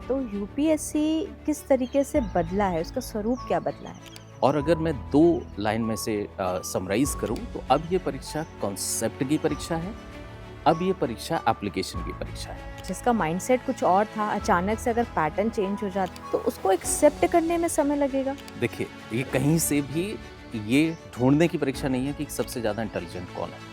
तो यूपीएससी किस तरीके से बदला है, उसका स्वरूप क्या बदला है? और अगर मैं 2 लाइन में से समराइज़ करूँ तो अब ये परीक्षा कॉन्सेप्ट की परीक्षा है, अब ये परीक्षा एप्लीकेशन की परीक्षा है। जिसका माइंडसेट कुछ और था, अचानक से अगर पैटर्न चेंज हो जाता तो उसको एक्सेप्ट करने में समय लगेगा। देखिए, ये कहीं से भी ये ढूँढने की परीक्षा नहीं है कि सबसे ज़्यादा इंटेलिजेंट कौन है।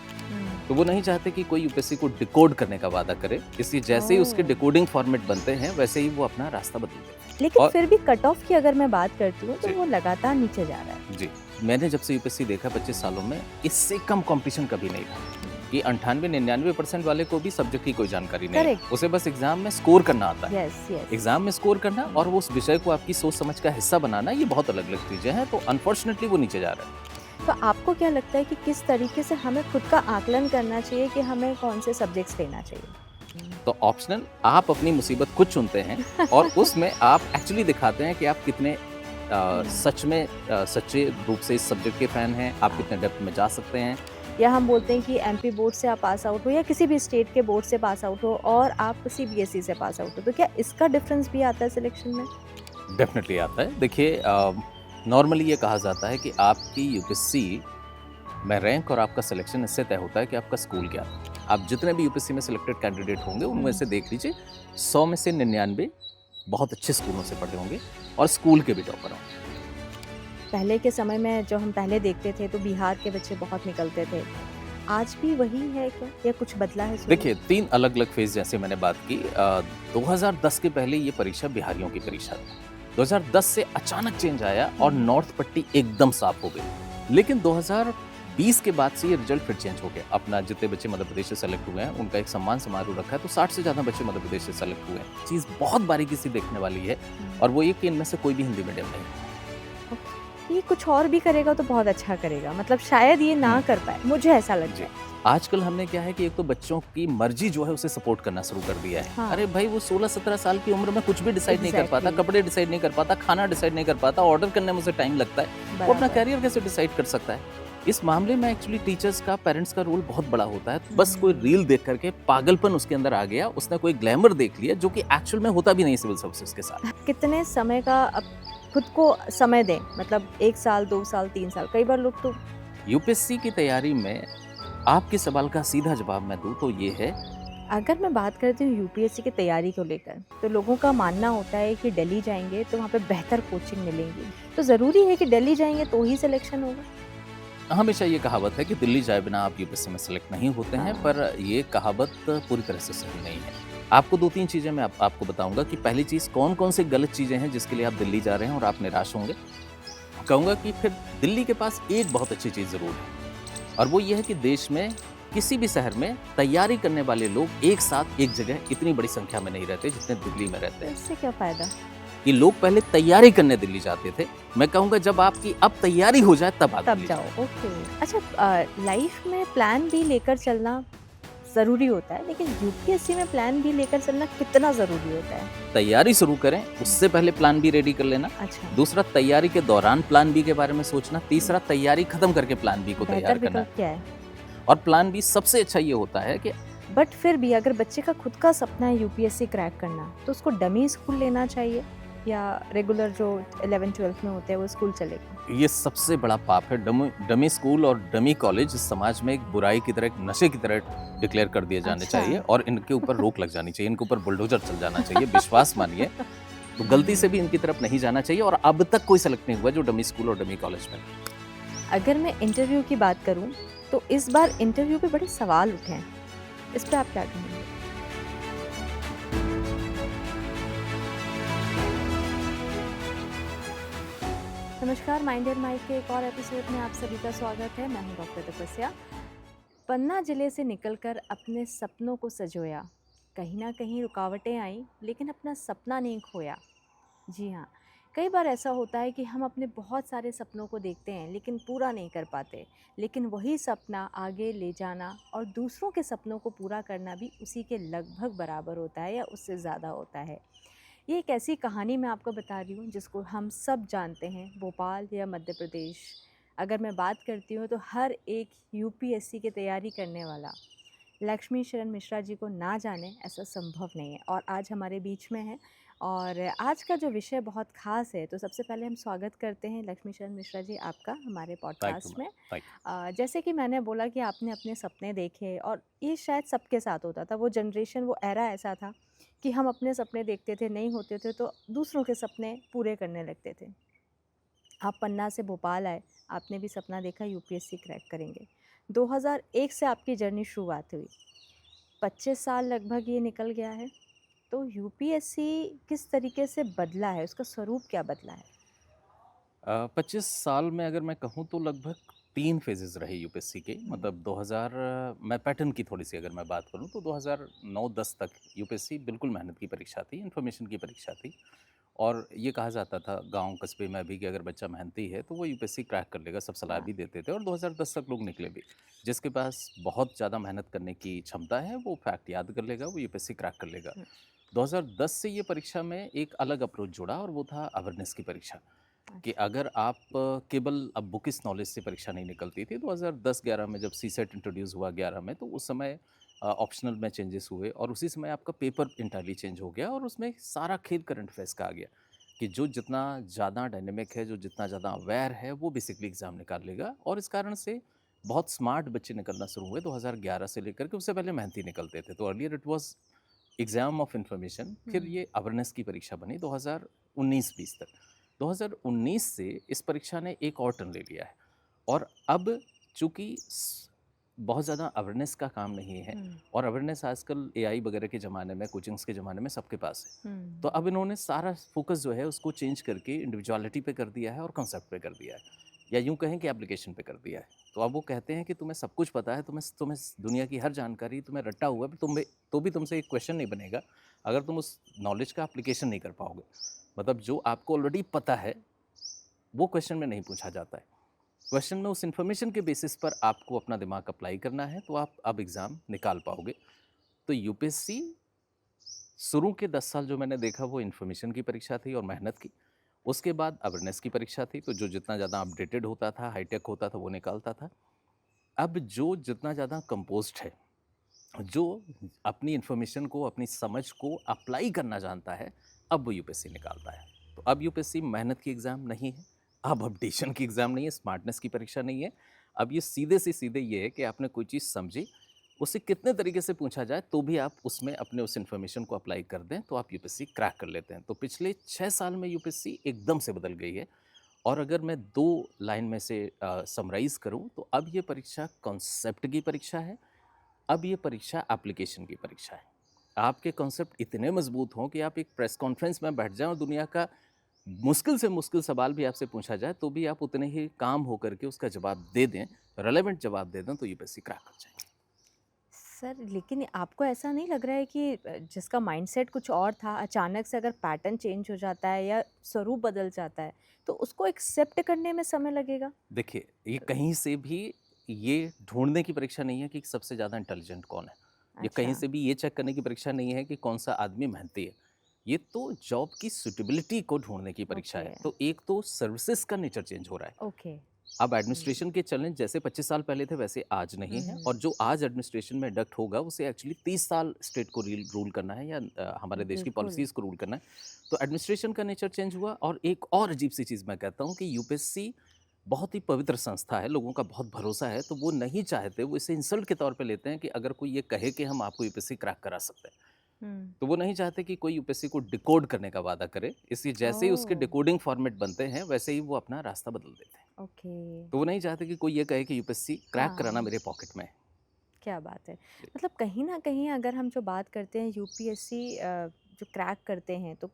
तो वो नहीं चाहते कि कोई यूपीएससी को डिकोड करने का वादा करे, इसलिए जैसे ही उसके ओह! डिकोडिंग फॉर्मेट बनते हैं, वैसे ही वो अपना रास्ता बदल देते हैं। लेकिन और फिर भी कट ऑफ की अगर मैं बात करती हूँ तो जी, वो लगातार नीचे जा रहा है। जी। मैंने जब से यूपीएससी देखा 25 सालों में, इससे कम कॉम्पिटिशन कभी नहीं था। कि 98-99% वाले को भी सब्जेक्ट की कोई जानकारी नहीं है। करेक्ट। उसे बस एग्ज़ाम में स्कोर करना आता है। Yes, yes. एग्ज़ाम में स्कोर करना और वो उस विषय को आपकी सोच समझ का हिस्सा बनाना, ये बहुत अलग-अलग चीज़ें हैं, तो अनफॉर्चुनेटली वो नीचे जा रहा है। तो आपको क्या लगता है कि किस तरीके से हमें खुद का आकलन करना चाहिए कि हमें कौन से सब्जेक्ट्स लेना चाहिए? तो ऑप्शनल आप अपनी मुसीबत खुद चुनते हैं और उसमें आप एक्चुअली दिखाते हैं कि आप कितने सच में सच्चे रूप से इस सब्जेक्ट के फ़ैन हैं, आप कितने डेप्थ में जा सकते हैं। या हम बोलते हैं कि एमपी बोर्ड से आप पास आउट हो या किसी भी स्टेट के बोर्ड से पास आउट हो और आप सीबीएसई से पास आउट हो, तो क्या इसका डिफरेंस भी आता है सिलेक्शन में? डेफ़िनिटली आता है। देखिए नॉर्मली ये कहा जाता है कि आपकी यूपीएससी में रैंक और आपका सिलेक्शन इससे तय होता है कि आपका स्कूल क्या था। आप जितने भी यूपीएससी में सिलेक्टेड कैंडिडेट होंगे, उनमें हम्म। से देख लीजिए 100 में से 99 बहुत अच्छे स्कूलों से पढ़े होंगे और स्कूल के भी टॉपर होंगे। पहले के समय में जो हम पहले देखते थे तो बिहार के बच्चे बहुत निकलते थे। आज भी वही है क्या या कुछ बदला है स्वरूप? देखिए 3 अलग-अलग फ़ेज़ जैसे मैंने बात की 2010 के पहले ये परीक्षा बिहारियों की परीक्षा थी। 2010 से अचानक चेंज आया और नॉर्थ पट्टी एकदम साफ़ हो गई। लेकिन 2020 के बाद से ये रिज़ल्ट फिर चेंज हो गया। अपना जितने बच्चे मध्य प्रदेश से सेलेक्ट हुए हैं, उनका एक सम्मान समारोह रखा है, तो 60 से ज़्यादा बच्चे मध्य प्रदेश से सेलेक्ट हुए हैं। चीज़ बहुत बारीकी से देखने वाली है और वो ये कि इनमें से कोई भी हिंदी मीडियम नहीं है। ये कुछ और भी करेगा तो बहुत अच्छा करेगा, मतलब शायद ये ना हुँ। कर पाए, मुझे ऐसा लगता जी। है। आजकल हमने क्या है कि एक तो बच्चों की मर्ज़ी जो है उसे सपोर्ट करना शुरू कर दिया है। हाँ। अरे भाई वो 16-17 साल की उम्र में कुछ भी डिसाइड नहीं कर पाता, एग्जैक्टली। कपड़े डिसाइड नहीं कर पाता, खाना डिसाइड नहीं कर पाता, ऑर्डर करने में उसे टाइम लगता है। वो अपना बराबर। करियर कैसे डिसाइड कर सकता है? इस मामले में एक्चुअली टीचर्स का, पेरेंट्स का रोल बहुत बड़ा होता है। बस कोई हम्म। रील देख कर के पागलपन उसके अंदर आ गया, उसने कोई ग्लैमर देख लिया जो कि एक्चुअल में होता भी नहीं सिविल सर्विसेज़ के साथ। कितने समय का खुद को समय दें, मतलब 1 साल 2 साल 3 साल, कई बार लोग तो। यूपीएससी की तैयारी में आपके सवाल का सीधा जवाब मैं दूँ तो ये है। अगर मैं बात करती हूँ यूपीएससी की तैयारी को लेकर, तो लोगों का मानना होता है कि दिल्ली जाएंगे तो वहाँ पे बेहतर कोचिंग मिलेंगी। तो ज़रूरी है कि दिल्ली जाएंगे तो ही सिलेक्शन होगा? हमेशा ये कहावत है कि दिल्ली जाए बिना आप यूपीएससी में सेलेक्ट नहीं होते हैं, हाँ। पर ये कहावत पूरी तरह से सही नहीं है। आपको 2-3 चीज़ें मैं आपको बताऊँगा कि पहली चीज़ कौन-कौन सी गलत चीज़ें हैं जिसके लिए आप दिल्ली जा रहे हैं और आप निराश होंगे। कहूँगा कि फिर दिल्ली के पास एक बहुत अच्छी चीज़ ज़रूर है और वो ये है कि देश में किसी भी शहर में तैयारी करने वाले लोग एक साथ एक जगह इतनी बड़ी संख्या में नहीं रहते जितने दिल्ली में रहते तो हैं। इससे क्या फ़ायदा? कि लोग पहले तैयारी करने दिल्ली जाते थे। मैं कहूँगा जब आपकी अब तैयारी हो जाए तब आप तब दिल्ली जाओ। जाएँ। ओके। अच्छा, लाइफ में प्लान भी लेकर चलना ज़रूरी होता है, लेकिन यूपीएससी में प्लान भी लेकर चलना कितना ज़रूरी होता है? तैयारी शुरू करें, उससे पहले प्लान बी रेडी कर लेना। अच्छा। दूसरा तैयारी के दौरान प्लान बी के बारे में सोचना। तीसरा तैयारी खत्म करके प्लान बी को बेहतर तैयार करना। विकल्प क्या है? और प्लान बी सबसे अच्छा ये होता है कि बट फिर भी अगर बच्चे का खुद का सपना है यूपीएससी क्रैक करना, तो उसको डमी स्कूल लेना चाहिए या रेगुलर जो 11th-12th में होते हैं वो स्कूल चलेगा? ये सबसे बड़ा पाप है। डमी स्कूल और डमी कॉलेज इस समाज में एक बुराई की तरह, एक नशे की तरह डिक्लेयर कर दिए जाने अच्छा। चाहिए और इनके ऊपर रोक लग जानी चाहिए, इनके ऊपर बुलडोज़र चल जाना चाहिए। विश्वास मानिए, तो गलती से भी इनकी तरफ नहीं जाना चाहिए और अब तक कोई सेलेक्ट नहीं हुआ जो डमी स्कूल और डमी कॉलेज में। अगर मैं इंटरव्यू की बात करूं, तो इस बार इंटरव्यू पे बड़े सवाल उठे हैं। इस पे आप क्या कहेंगे? नमस्कार, माइंड एंड माइक के एक और एपिसोड में आप सभी का स्वागत है। मैं हूं डॉक्टर तपस्या। पन्ना जिले से निकलकर अपने सपनों को सजोया, कहीं ना कहीं रुकावटें आई लेकिन अपना सपना नहीं खोया। जी हाँ, कई बार ऐसा होता है कि हम अपने बहुत सारे सपनों को देखते हैं लेकिन पूरा नहीं कर पाते, लेकिन वही सपना आगे ले जाना और दूसरों के सपनों को पूरा करना भी उसी के लगभग बराबर होता है या उससे ज़्यादा होता है। ये एक ऐसी कहानी मैं आपको बता रही हूँ जिसको हम सब जानते हैं, भोपाल या मध्य प्रदेश। अगर मैं बात करती हूँ तो हर एक यूपीएससी की तैयारी करने वाला लक्ष्मी शरण मिश्रा जी को ना जाने ऐसा संभव नहीं है और आज हमारे बीच में है। और आज का जो विषय बहुत ख़ास है, तो सबसे पहले हम स्वागत करते हैं लक्ष्मी शरण मिश्रा जी आपका हमारे थैंक यू पॉडकास्ट मैम। में। थैंक जैसे कि मैंने बोला कि आपने अपने सपने देखे और ये शायद सबके साथ होता था, वो जनरेशन वो एरा ऐसा था कि हम अपने सपने देखते थे, नहीं होते थे तो दूसरों के सपने पूरे करने लगते थे। आप पन्ना से भोपाल आए, आपने भी सपना देखा यूपीएससी क्रैक करेंगे। 2001 से आपकी जर्नी शुरुआत हुई, 25 साल लगभग ये निकल गया है। तो यूपीएससी किस तरीके से बदला है, उसका स्वरूप क्या बदला है? 25 साल में अगर मैं कहूँ तो लगभग 3 फेजेस रहे यूपीएससी के। मतलब 2000 मैं पैटर्न की थोड़ी सी अगर मैं बात करूँ तो 2009-10 तक यूपीएससी बिल्कुल मेहनत की परीक्षा थी, इन्फॉर्मेशन की परीक्षा थी। और ये कहा जाता था गांव कस्बे में भी कि अगर बच्चा मेहनती है तो वो यूपीएससी क्रैक कर लेगा, सब सलाह हाँ। भी देते थे और 2010 तक लोग निकले भी। जिसके पास बहुत ज़्यादा मेहनत करने की क्षमता है वो फैक्ट याद कर लेगा, वो यूपीएससी क्रैक कर लेगा। हुँ, 2010 से ये परीक्षा में एक अलग अप्रोच जुड़ा और वो था अवेयरनेस की परीक्षा। कि अच्छा। अगर आप केवल अब बुकिश नॉलेज से परीक्षा नहीं निकलती थी। 2010-11 में जब सीसेट इंट्रोड्यूस हुआ 11 में, तो उस समय ऑप्शनल में चेंजेस हुए और उसी समय आपका पेपर इंटायरली चेंज हो गया और उसमें सारा खेल करंट अफेयर्स का आ गया कि जो जितना ज़्यादा डायनेमिक है, जो जितना ज़्यादा अवेयर है, वो बेसिकली एग्ज़ाम निकाल लेगा। और इस कारण से बहुत स्मार्ट बच्चे निकलना शुरू हुए 2011 से लेकर के। उससे पहले मेहनती निकलते थे। तो earlier it was exam of information, फिर हुँ, ये अवेयरनेस की परीक्षा बनी 2019-20 तक। 2019 से इस परीक्षा ने एक और टर्न ले लिया है और अब चूँकि बहुत ज़्यादा अवेयरनेस का काम नहीं है हुँ, और अवेयरनेस आजकल एआई वगैरह के ज़माने में, कोचिंग्स के ज़माने में सबके पास है। तो हुँ। अब इन्होंने सारा फोकस जो है उसको चेंज करके इंडिविजुअलिटी पे कर दिया है और कॉन्सेप्ट पे कर दिया है, या यूँ कहें कि एप्लीकेशन पे कर दिया है। तो अब वो कहते हैं कि तुम्हें सब कुछ पता है, तुम्हें तुम्हें दुनिया की हर जानकारी तुम्हें रट्टा हुआ है, तो भी तुमसे एक क्वेश्चन नहीं बनेगा अगर तुम उस नॉलेज का एप्लीकेशन नहीं कर पाओगे। मतलब जो आपको ऑलरेडी पता है वो क्वेश्चन में नहीं पूछा जाता है। क्वेश्चन में उस इन्फॉर्मेशन के बेसिस पर आपको अपना दिमाग अप्लाई करना है, तो आप अब एग्ज़ाम निकाल पाओगे। तो यूपीएससी शुरू के 10 साल जो मैंने देखा वो इन्फॉर्मेशन की परीक्षा थी और मेहनत की। उसके बाद अवेयरनेस की परीक्षा थी, तो जो जितना ज़्यादा अपडेटेड होता था, हाईटेक होता था, वो निकालता था। अब जो जितना ज़्यादा कंपोज़्ड है, जो अपनी इन्फॉर्मेशन को, अपनी समझ को अप्लाई करना जानता है, अब वो यूपीएससी निकालता है। तो अब यूपीएससी मेहनत की एग्ज़ाम नहीं है, अब अपडेशन की एग्ज़ाम नहीं है, स्मार्टनेस की परीक्षा नहीं है। अब ये सीधे से सीधे ये है कि आपने कोई चीज़ समझी, उसे कितने तरीके से पूछा जाए तो भी आप उसमें अपने उस इन्फॉर्मेशन को अप्लाई कर दें, तो आप यूपीएससी क्रैक कर लेते हैं। तो पिछले 6 साल में यूपीएससी एकदम से बदल गई है। और अगर मैं 2 लाइन में से समराइज़ करूँ, तो अब ये परीक्षा कॉन्सेप्ट की परीक्षा है, अब ये परीक्षा एप्लीकेशन की परीक्षा है। आपके कॉन्सेप्ट इतने मजबूत हों कि आप एक प्रेस कॉन्फ्रेंस में बैठ जाएँ और दुनिया का मुश्किल से मुश्किल सवाल भी आपसे पूछा जाए, तो भी आप उतने ही काम होकर के उसका जवाब दे दें, रेलेवेंट जवाब दे दें, तो यूपीएससी क्रैक कर जाएँगे। सर, लेकिन आपको ऐसा नहीं लग रहा है कि जिसका माइंडसेट कुछ और था, अचानक से अगर पैटर्न चेंज हो जाता है या स्वरूप बदल जाता है, तो उसको एक्सेप्ट करने में समय लगेगा? देखिए, ये कहीं से भी ये ढूँढने की परीक्षा नहीं है कि सबसे ज़्यादा इंटेलिजेंट कौन है। ये कहीं अच्छा, से भी ये चेक करने की परीक्षा नहीं है कि कौन-सा आदमी मेहनती है। ये तो जॉब की सूटेबिलिटी को ढूँढने की परीक्षा ओके, है। तो एक तो सर्विसेज़ का नेचर चेंज हो रहा है। ओके। अब हुँ, एडमिनिस्ट्रेशन के चैलेंज जैसे 25 साल पहले थे वैसे आज नहीं हुँ, है, हुँ। और जो आज एडमिनिस्ट्रेशन में इंडक्ट होगा उसे एक्चुअली 30 साल स्टेट को रूल करना है, या हमारे देश की बिल्कुल। पॉलिसीज़ को रूल करना है। तो एडमिनिस्ट्रेशन का नेचर चेंज हुआ। और एक और अजीब सी चीज़ मैं कहता हूँ कि यूपीएससी बहुत ही पवित्र संस्था है, लोगों का बहुत भरोसा है, तो वो नहीं चाहते, वो इसे इंसल्ट के तौर पे लेते हैं कि अगर कोई ये कहे कि हम आपको यूपीएससी क्रैक करा सकते हैं, हुँ। तो वो नहीं चाहते कि कोई यूपीएससी को डिकोड करने का वादा करे। इसलिए जैसे ही उसके ओह! डिकोडिंग फॉर्मेट बनते हैं, वैसे ही वो अपना रास्ता बदल देते हैं। ओके। तो वो नहीं चाहते कि कोई ये कहे कि यूपीएससी क्रैक कराना हाँ। मेरे पॉकेट में है। क्या बात है! जी। मतलब कहीं न कहीं अगर हम जो बात करते हैं यूपीएससी जो क्रैक करते हैं, तो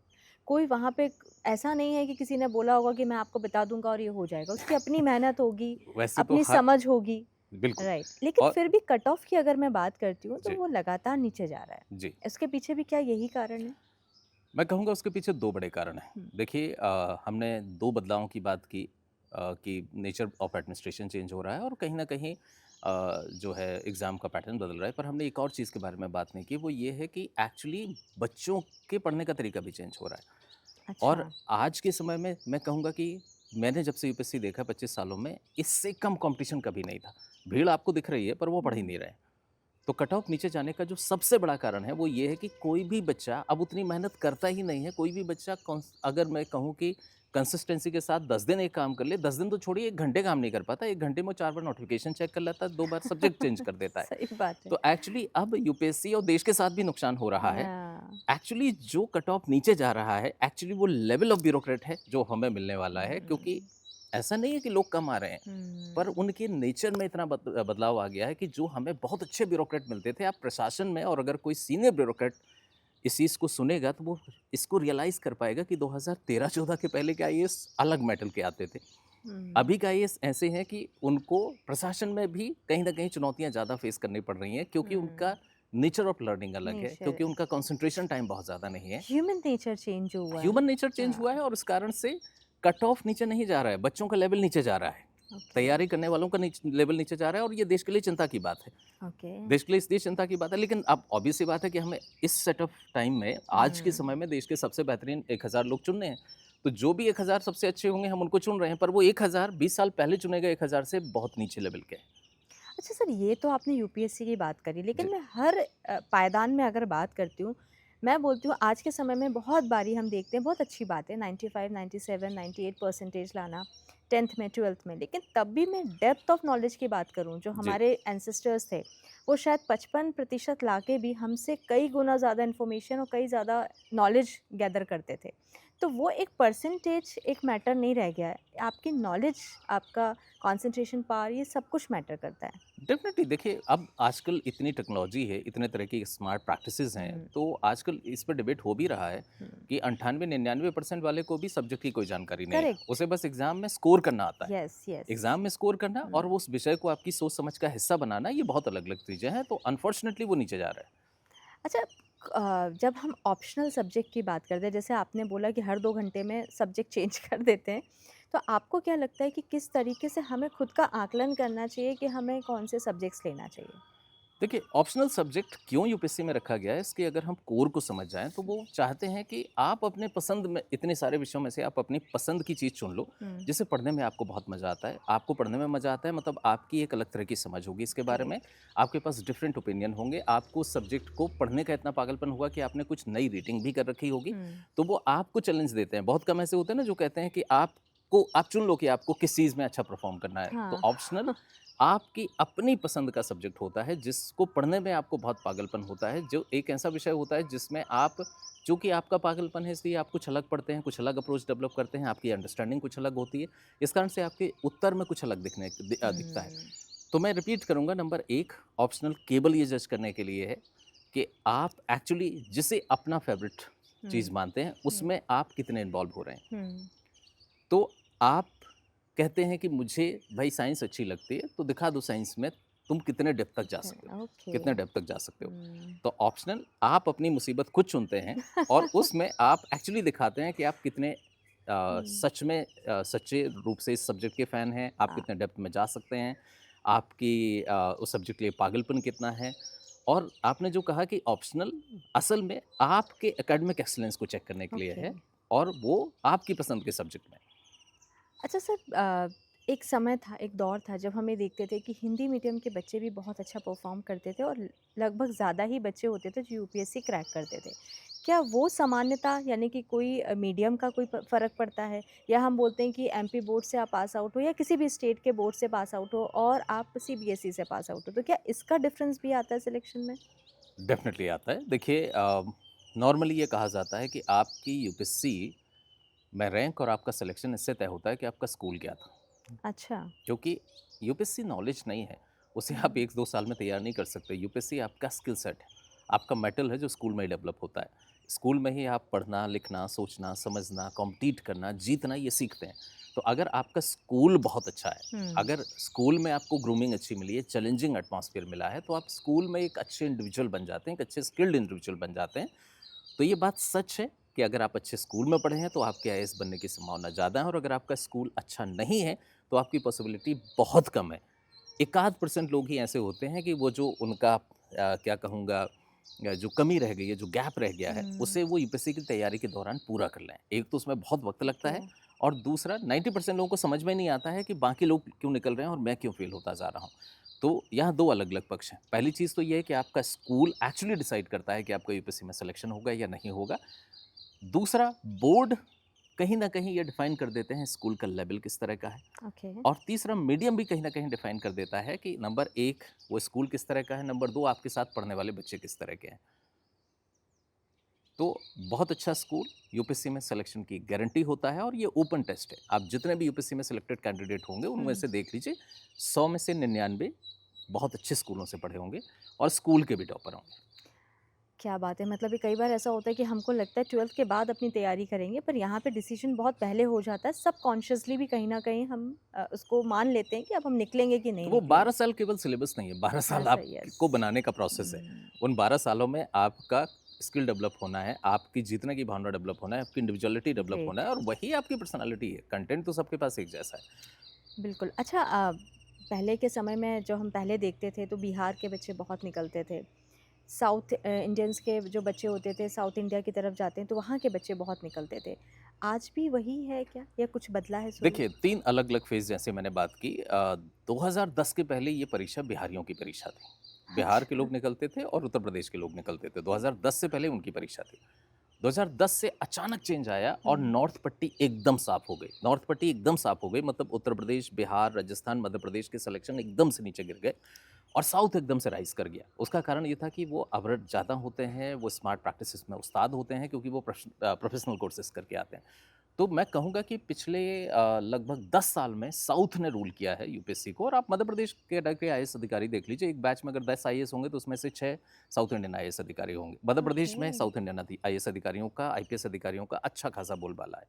कोई वहाँ पे ऐसा नहीं है कि किसी ने बोला होगा कि मैं आपको बता दूँगा और ये हो जाएगा। उसकी अपनी मेहनत होगी, वैसे तो अपनी हर समझ होगी, बिल्कुल। राइट। लेकिन और फिर भी कट ऑफ की अगर मैं बात करती हूँ, तो जी, वो लगातार नीचे जा रहा है। जी। इसके पीछे भी क्या यही कारण है? मैं कहूँगा उसके पीछे 2 बड़े कारण हैं। हुँ, देखिए, हमने 2 बदलावों की बात की, कि नेचर ऑफ एडमिनिस्ट्रेशन चेंज हो रहा है और कहीं न कहीं जो है एग्ज़ाम का पैटर्न बदल रहा है। पर हमने एक और चीज़ के बारे में बात नहीं की, वो ये है कि एक्चुअली बच्चों के पढ़ने का तरीका भी चेंज हो रहा है। अच्छा। और आज के समय में मैं कहूँगा कि मैंने जब से यूपीएससी देखा 25 सालों में, इससे कम कॉम्पिटिशन कभी नहीं था। भीड़ आपको दिख रही है, पर वो पढ़ ही हुँ, नहीं रहे हैं। तो कट ऑफ नीचे जाने का जो सबसे बड़ा कारण है वो ये है कि कोई भी बच्चा अब उतनी मेहनत करता ही नहीं है। कोई भी बच्चा अगर मैं कहूँ कि कंसिस्टेंसी के साथ 10 दिन एक काम कर ले, 10 दिन तो छोड़िए, 1 घंटे काम नहीं कर पाता। 1 घंटे में वो 4 बार नोटिफिकेशन चेक कर लेता है, 2 बार सब्जेक्ट चेंज कर देता है। सही बात है। तो एक्चुअली अब यूपीएससी और देश के साथ भी नुकसान हो रहा है। या एक्चुअली जो कट ऑफ नीचे जा रहा है, एक्चुअली वो लेवल ऑफ ब्यूरोक्रेट है जो हमें मिलने वाला है, क्योंकि ऐसा नहीं है कि लोग कम आ रहे हैं, पर उनके नेचर में इतना बदलाव आ गया है कि जो हमें बहुत अच्छे ब्यूरोक्रेट मिलते थे, आप प्रशासन में, और अगर कोई सीनियर ब्यूरोक्रेट इस चीज़ को सुनेगा तो वो इसको रियलाइज़ कर पाएगा कि 2013-14 के पहले के आईएएस अलग मेटल के आते थे। अभी का आईएएस ऐसे हैं कि उनको प्रशासन में भी कहीं न कहीं चुनौतियाँ ज़्यादा फेस करनी पड़ रही हैं, क्योंकि उनका नेचर ऑफ लर्निंग अलग है, नेचर क्योंकि उनका कंसंट्रेशन टाइम बहुत ज़्यादा नहीं है। ह्यूमन नेचर चेंज हुआ है। ह्यूमन नेचर चेंज हाँ। हुआ है और इस कारण से कट ऑफ नीचे नहीं जा रहा है, बच्चों का लेवल नीचे जा रहा है। ओके तैयारी करने वालों का लेवल नीचे जा रहा है और ये देश के लिए चिंता की बात है। ओके देश के लिए इसलिए चिंता की बात है, लेकिन अब ऑब्वियस सी बात है कि हमें इस सेट ऑफ टाइम में, आज के समय में देश के सबसे बेहतरीन 1000 लोग चुनने हैं। तो जो भी 1000 सबसे अच्छे होंगे हम उनको चुन रहे हैं, पर वो 1000 20 साल पहले चुने गए 1000 से बहुत नीचे लेवल के हैं। अच्छा सर, ये तो आपने यूपीएससी की बात करी, लेकिन जी। मैं हर पायदान में अगर बात करती हूँ, मैं बोलती हूँ आज के समय में बहुत बारी हम देखते हैं, बहुत अच्छी बात है 95, 97, 98% लाना 10th में 12th में, लेकिन तब भी मैं डेप्थ ऑफ नॉलेज की बात करूँ, जो जी। हमारे एंसेस्टर्स थे वो शायद 55% ला के भी हमसे कई गुना ज़्यादा इन्फॉर्मेशन और कई ज़्यादा नॉलेज गैदर करते थे। तो वो एक परसेंटेज एक मैटर नहीं रह गया है, आपकी नॉलेज, आपका कंसंट्रेशन पावर, ये सब कुछ मैटर करता है। डेफिनेटली देखिए, अब आजकल इतनी टेक्नोलॉजी है, इतने तरह की स्मार्ट प्रैक्टिसेस हैं, तो आजकल इस पर डिबेट हो भी रहा है कि 98-99% वाले को भी सब्जेक्ट की कोई जानकारी नहीं है। करेक्ट। उसे बस एग्जाम में स्कोर करना आता है। Yes yes. एग्जाम में स्कोर करना और वो उस विषय को आपकी सोच समझ का हिस्सा बनाना, ये बहुत अलग अलग चीज़ें हैं। तो अनफॉर्चुनेटली वो नीचे जा रहा है। अच्छा, जब हम ऑप्शनल सब्जेक्ट की बात करते हैं, जैसे आपने बोला कि हर 2 घंटे में सब्जेक्ट चेंज कर देते हैं, तो आपको क्या लगता है कि किस तरीके से हमें खुद का आकलन करना चाहिए कि हमें कौन से सब्जेक्ट्स लेना चाहिए? देखिए, ऑप्शनल सब्जेक्ट क्यों यूपीएससी में रखा गया है, इसके अगर हम कोर को समझ जाएं तो वो चाहते हैं कि आप अपने पसंद में, इतने सारे विषयों में से आप अपनी पसंद की चीज़ चुन लो, जिसे पढ़ने में आपको बहुत मज़ा आता है। आपको पढ़ने में मज़ा आता है मतलब आपकी एक अलग तरह की समझ होगी इसके बारे में, करेक्ट। आपके पास डिफरेंट ओपिनियन होंगे, आपको सब्जेक्ट को पढ़ने का इतना पागलपन होगा कि आपने कुछ नई रीडिंग भी कर रखी होगी। तो वो आपको चैलेंज देते हैं। बहुत कम ऐसे होते हैं ना जो कहते हैं कि आप चुन लो कि आपको किस चीज़ में अच्छा परफॉर्म करना है। तो हाँ। ऑप्शनल आपकी अपनी पसंद का सब्जेक्ट होता है, जिसको पढ़ने में आपको बहुत पागलपन होता है, जो एक ऐसा विषय होता है जिसमें आप, चूँकि आपका पागलपन है इसलिए आप कुछ अलग पढ़ते हैं, कुछ अलग अप्रोच डेवलप करते हैं, आपकी अंडरस्टैंडिंग कुछ अलग होती है, इस कारण से आपके उत्तर में कुछ अलग दिखता है। तो मैं रिपीट करूँगा, नंबर 1 ऑप्शनल केवल ये जज करने के लिए है कि आप एक्चुअली जिसे अपना फ़ेवरेट चीज़ मानते हैं, उसमें आप कितने इन्वॉल्व हो रहे हैं। तो आप कहते हैं कि मुझे भाई साइंस अच्छी लगती है, तो दिखा दो साइंस में तुम कितने डेप्थ तक जा सकते हो, ओके। कितने डेप्थ तक जा सकते हो। तो ऑप्शनल आप अपनी मुसीबत खुद चुनते हैं और उसमें आप एक्चुअली दिखाते हैं कि आप कितने सच में सच्चे रूप से इस सब्जेक्ट के फ़ैन हैं, आप कितने डेप्थ में जा सकते हैं, आपकी उस सब्जेक्ट के लिए पागलपन कितना है। और आपने जो कहा कि ऑप्शनल असल में आपके एकेडमिक एक्सीलेंस को चेक करने के लिए ओके। है, और वो आपकी पसंद के सब्जेक्ट में। अच्छा सर, एक समय था, एक दौर था जब हम ये देखते थे कि हिंदी मीडियम के बच्चे भी बहुत अच्छा परफॉर्म करते थे और लगभग ज़्यादा ही बच्चे होते थे जो यूपीएससी क्रैक करते थे। क्या वो सामान्यता, यानी कि कोई मीडियम का कोई फ़र्क पड़ता है, या हम बोलते हैं कि एमपी बोर्ड से आप पास आउट हो या किसी भी स्टेट के बोर्ड से पास आउट हो और आप सीबीएसई से पास आउट हो, तो क्या इसका डिफरेंस भी आता है सिलेक्शन में? डेफिनेटली आता है। देखिए, नॉर्मली ये कहा जाता है कि आपकी यूपीएससी में रैंक और आपका सिलेक्शन इससे तय होता है कि आपका स्कूल क्या था। अच्छा। क्योंकि यूपीएससी नॉलेज नहीं है, उसे आप 1-2 साल में तैयार नहीं कर सकते। यूपीएससी आपका स्किल सेट है, आपका मेटल है जो स्कूल में ही डेवलप होता है। स्कूल में ही आप पढ़ना, लिखना, सोचना, समझना, कॉम्पीट करना, जीतना, ये सीखते हैं। तो अगर आपका स्कूल बहुत अच्छा है, अगर स्कूल में आपको ग्रूमिंग अच्छी मिली है, चैलेंजिंग एटमॉस्फेयर मिला है, तो आप स्कूल में एक अच्छे इंडिविजुअल बन जाते हैं, एक अच्छे स्किल्ड इंडिविजुअल बन जाते हैं। तो ये बात सच है कि अगर आप अच्छे स्कूल में पढ़े हैं तो आपके आईएएस बनने की संभावना ज़्यादा है, और अगर आपका स्कूल अच्छा नहीं है तो आपकी पॉसिबिलिटी बहुत कम है। एकाध परसेंट लोग ही ऐसे होते हैं कि वो जो उनका क्या कहूँगा, जो कमी रह गई है, जो गैप रह गया है, उसे वो यूपीएससी की तैयारी के दौरान पूरा कर लें। एक तो उसमें बहुत वक्त लगता है, ओके। और दूसरा 90% लोगों को समझ में नहीं आता है कि बाकी लोग क्यों निकल रहे हैं और मैं क्यों फेल होता जा रहा हूँ। तो यहाँ दो अलग अलग पक्ष हैं। पहली चीज़ तो ये है कि आपका स्कूल एक्चुअली डिसाइड करता है कि आपका यूपीएससी में सिलेक्शन होगा या नहीं होगा। दूसरा, बोर्ड कहीं ना कहीं ये डिफाइन कर देते हैं स्कूल का लेवल किस तरह का है। ओके। और तीसरा, मीडियम भी कहीं ना कहीं डिफाइन कर देता है कि नंबर एक वो स्कूल किस तरह का है, नंबर दो आपके साथ पढ़ने वाले बच्चे किस तरह के हैं। तो बहुत अच्छा स्कूल यूपीएससी में सिलेक्शन की गारंटी होता है, और ये ओपन टेस्ट है। आप जितने भी यूपीएससी में सिलेक्टेड कैंडिडेट होंगे उनमें से देख लीजिए 100 में से 99 बहुत अच्छे स्कूलों से पढ़े होंगे और स्कूल के भी टॉपर होंगे। क्या बात है! मतलब ये कई बार ऐसा होता है कि हमको लगता है 12th के बाद अपनी तैयारी करेंगे, पर यहाँ पे डिसीजन बहुत पहले हो जाता है। सबकॉन्शियसली भी कहीं न कहीं हम उसको मान लेते हैं कि अब हम निकलेंगे कि नहीं वो निकलेंगे। 12 साल केवल सिलेबस नहीं है, 12 साल ऐसा यस। आपको बनाने का प्रोसेस है। उन 12 सालों में आपका स्किल डेवलप होना है, आपकी जीतने की भावना डेवलप होना है, आपकी इंडिविजुअलिटी डेवलप होना ग्रेट। है, और वही आपकी पर्सनैलिटी है। कंटेंट तो सबके पास एक जैसा है। बिल्कुल। अच्छा, पहले के समय में जो हम पहले देखते थे तो बिहार के बच्चे बहुत निकलते थे। साउथ इंडियंस के जो बच्चे होते थे साउथ इंडिया की तरफ जाते हैं तो वहाँ के बच्चे बहुत निकलते थे। आज भी वही है क्या या कुछ बदला है स्वरूप? देखिए, 3 अलग-अलग फ़ेज़ जैसे मैंने बात की। 2010 के पहले ये परीक्षा बिहारियों की परीक्षा थी। बिहार के अच्छा। लोग निकलते थे और उत्तर प्रदेश के लोग निकलते थे। 2010 से पहले उनकी परीक्षा थी। 2010 से अचानक चेंज आया और हुँ। नॉर्थ पट्टी एकदम साफ हो गई। नॉर्थ पट्टी एकदम साफ हो गई, मतलब उत्तर प्रदेश, बिहार, राजस्थान, मध्य प्रदेश के सिलेक्शन एकदम से नीचे गिर गए और साउथ एकदम से राइज़ कर गया। उसका कारण ये था कि वो अवरट ज़्यादा होते हैं, वो स्मार्ट प्रैक्टिसेस में उस्ताद होते हैं, क्योंकि वो प्रोफ़ेशनल कोर्सेज़ करके आते हैं। तो मैं कहूँगा कि पिछले लगभग 10 साल में साउथ ने रूल किया है यूपीएससी को। और आप मध्य प्रदेश के कैडर के आईएएस अधिकारी देख लीजिए, एक बैच में अगर 10 आईएएस होंगे तो उसमें से 6 साउथ इंडियन आईएएस अधिकारी होंगे। मध्य प्रदेश ओके। में साउथ इंडियन आईएएस अधिकारियों का, आईपीएस अधिकारियों का अच्छा खासा बोलबाला है।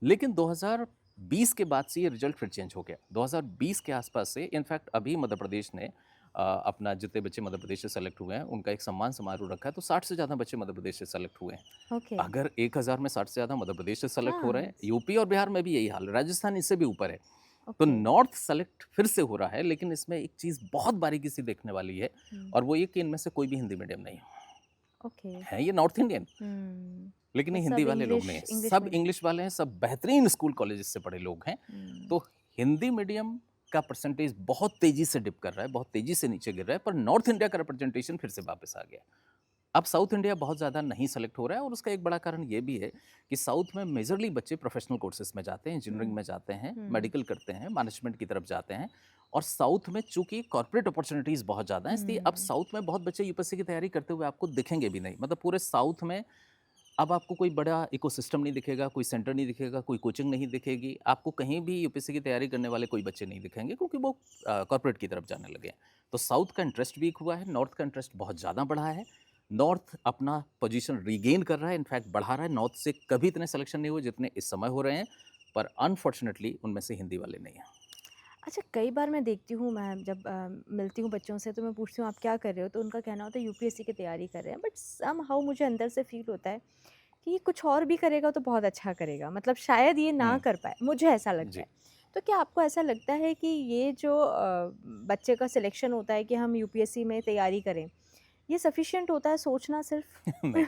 लेकिन 2020 के बाद से ये रिजल्ट फिर चेंज हो गया। 2020 के आसपास से इनफैक्ट अभी मध्य प्रदेश ने अपना जितने बच्चे मध्य प्रदेश से सेलेक्ट हुए हैं उनका एक सम्मान समारोह रखा है, तो 60 से ज़्यादा बच्चे मध्य प्रदेश से सेलेक्ट हुए हैं। ओके। अगर 1000 में 60 से ज़्यादा मध्य प्रदेश से सेलेक्ट हो रहे हाँ। हैं, यूपी और बिहार में भी यही हाल है, राजस्थान इससे भी ऊपर है। तो ओके। नॉर्थ सेलेक्ट फिर से हो रहा है, लेकिन इसमें एक चीज़ बहुत बारीकी से देखने वाली है, हुँ। और वो ये कि इनमें से कोई भी हिंदी मीडियम नहीं ओके। है। ये नॉर्थ इंडियन, हुँ। लेकिन और ये हिंदी सब वाले लोग नहीं हैं। इंग्लिश सब में। इंग्लिश वाले हैं, सब बेहतरीन स्कूल कॉलेजेस से पढ़े लोग हैं। हुँ। तो हिंदी मीडियम का परसेंटेज बहुत तेज़ी से डिप कर रहा है, बहुत तेज़ी से नीचे गिर रहा है, पर नॉर्थ इंडिया का रिप्रेजेंटेशन फिर से वापस आ गया। अब साउथ इंडिया बहुत ज़्यादा नहीं सेलेक्ट हो रहा है, और उसका एक बड़ा कारण ये भी है कि साउथ में मेजरली बच्चे प्रोफेशनल कोर्सेज में जाते हैं, इंजीनियरिंग हुँ। में जाते हैं, हुँ। मेडिकल करते हैं, मैनेजमेंट की तरफ जाते हैं। और साउथ में चूंकि कॉर्पोरेट अपॉर्चुनिटीज़ बहुत ज़्यादा हैं, इसलिए अब हुँ। साउथ में बहुत बच्चे यूपीएससी की तैयारी करते हुए आपको दिखेंगे भी नहीं। मतलब पूरे साउथ में अब आपको कोई बड़ा इकोसिस्टम नहीं दिखेगा, कोई सेंटर नहीं दिखेगा, कोई कोचिंग नहीं दिखेगी। आपको कहीं भी यूपीएससी की तैयारी करने वाले कोई बच्चे नहीं दिखेंगे, क्योंकि वो कॉर्पोरेट की तरफ जाने लगे हैं। तो साउथ का इंटरेस्ट वीक हुआ है, नॉर्थ का इंटरेस्ट बहुत ज़्यादा बढ़ा है। नॉर्थ अपना पोजीशन रीगेन कर रहा है, इनफैक्ट बढ़ा रहा है। नॉर्थ से कभी इतने सिलेक्शन नहीं हुए जितने इस समय हो रहे हैं, पर अनफॉर्चुनेटली उनमें से हिंदी वाले नहीं हैं। अच्छा, कई बार मैं देखती हूँ, मैं जब मिलती हूँ बच्चों से तो मैं पूछती हूँ आप क्या कर रहे हो? तो उनका कहना होता है यूपीएससी की तैयारी कर रहे हैं। बट समहाउ मुझे अंदर से फ़ील होता है कि ये कुछ और भी करेगा तो बहुत अच्छा करेगा। मतलब शायद ये ना हुँ, कर पाए, मुझे ऐसा लगता जी। है। तो क्या आपको ऐसा लगता है कि ये जो बच्चे का सिलेक्शन होता है कि हम यूपीएससी में तैयारी करें, ये सफिशिएंट होता है सोचना सिर्फ़? नहीं,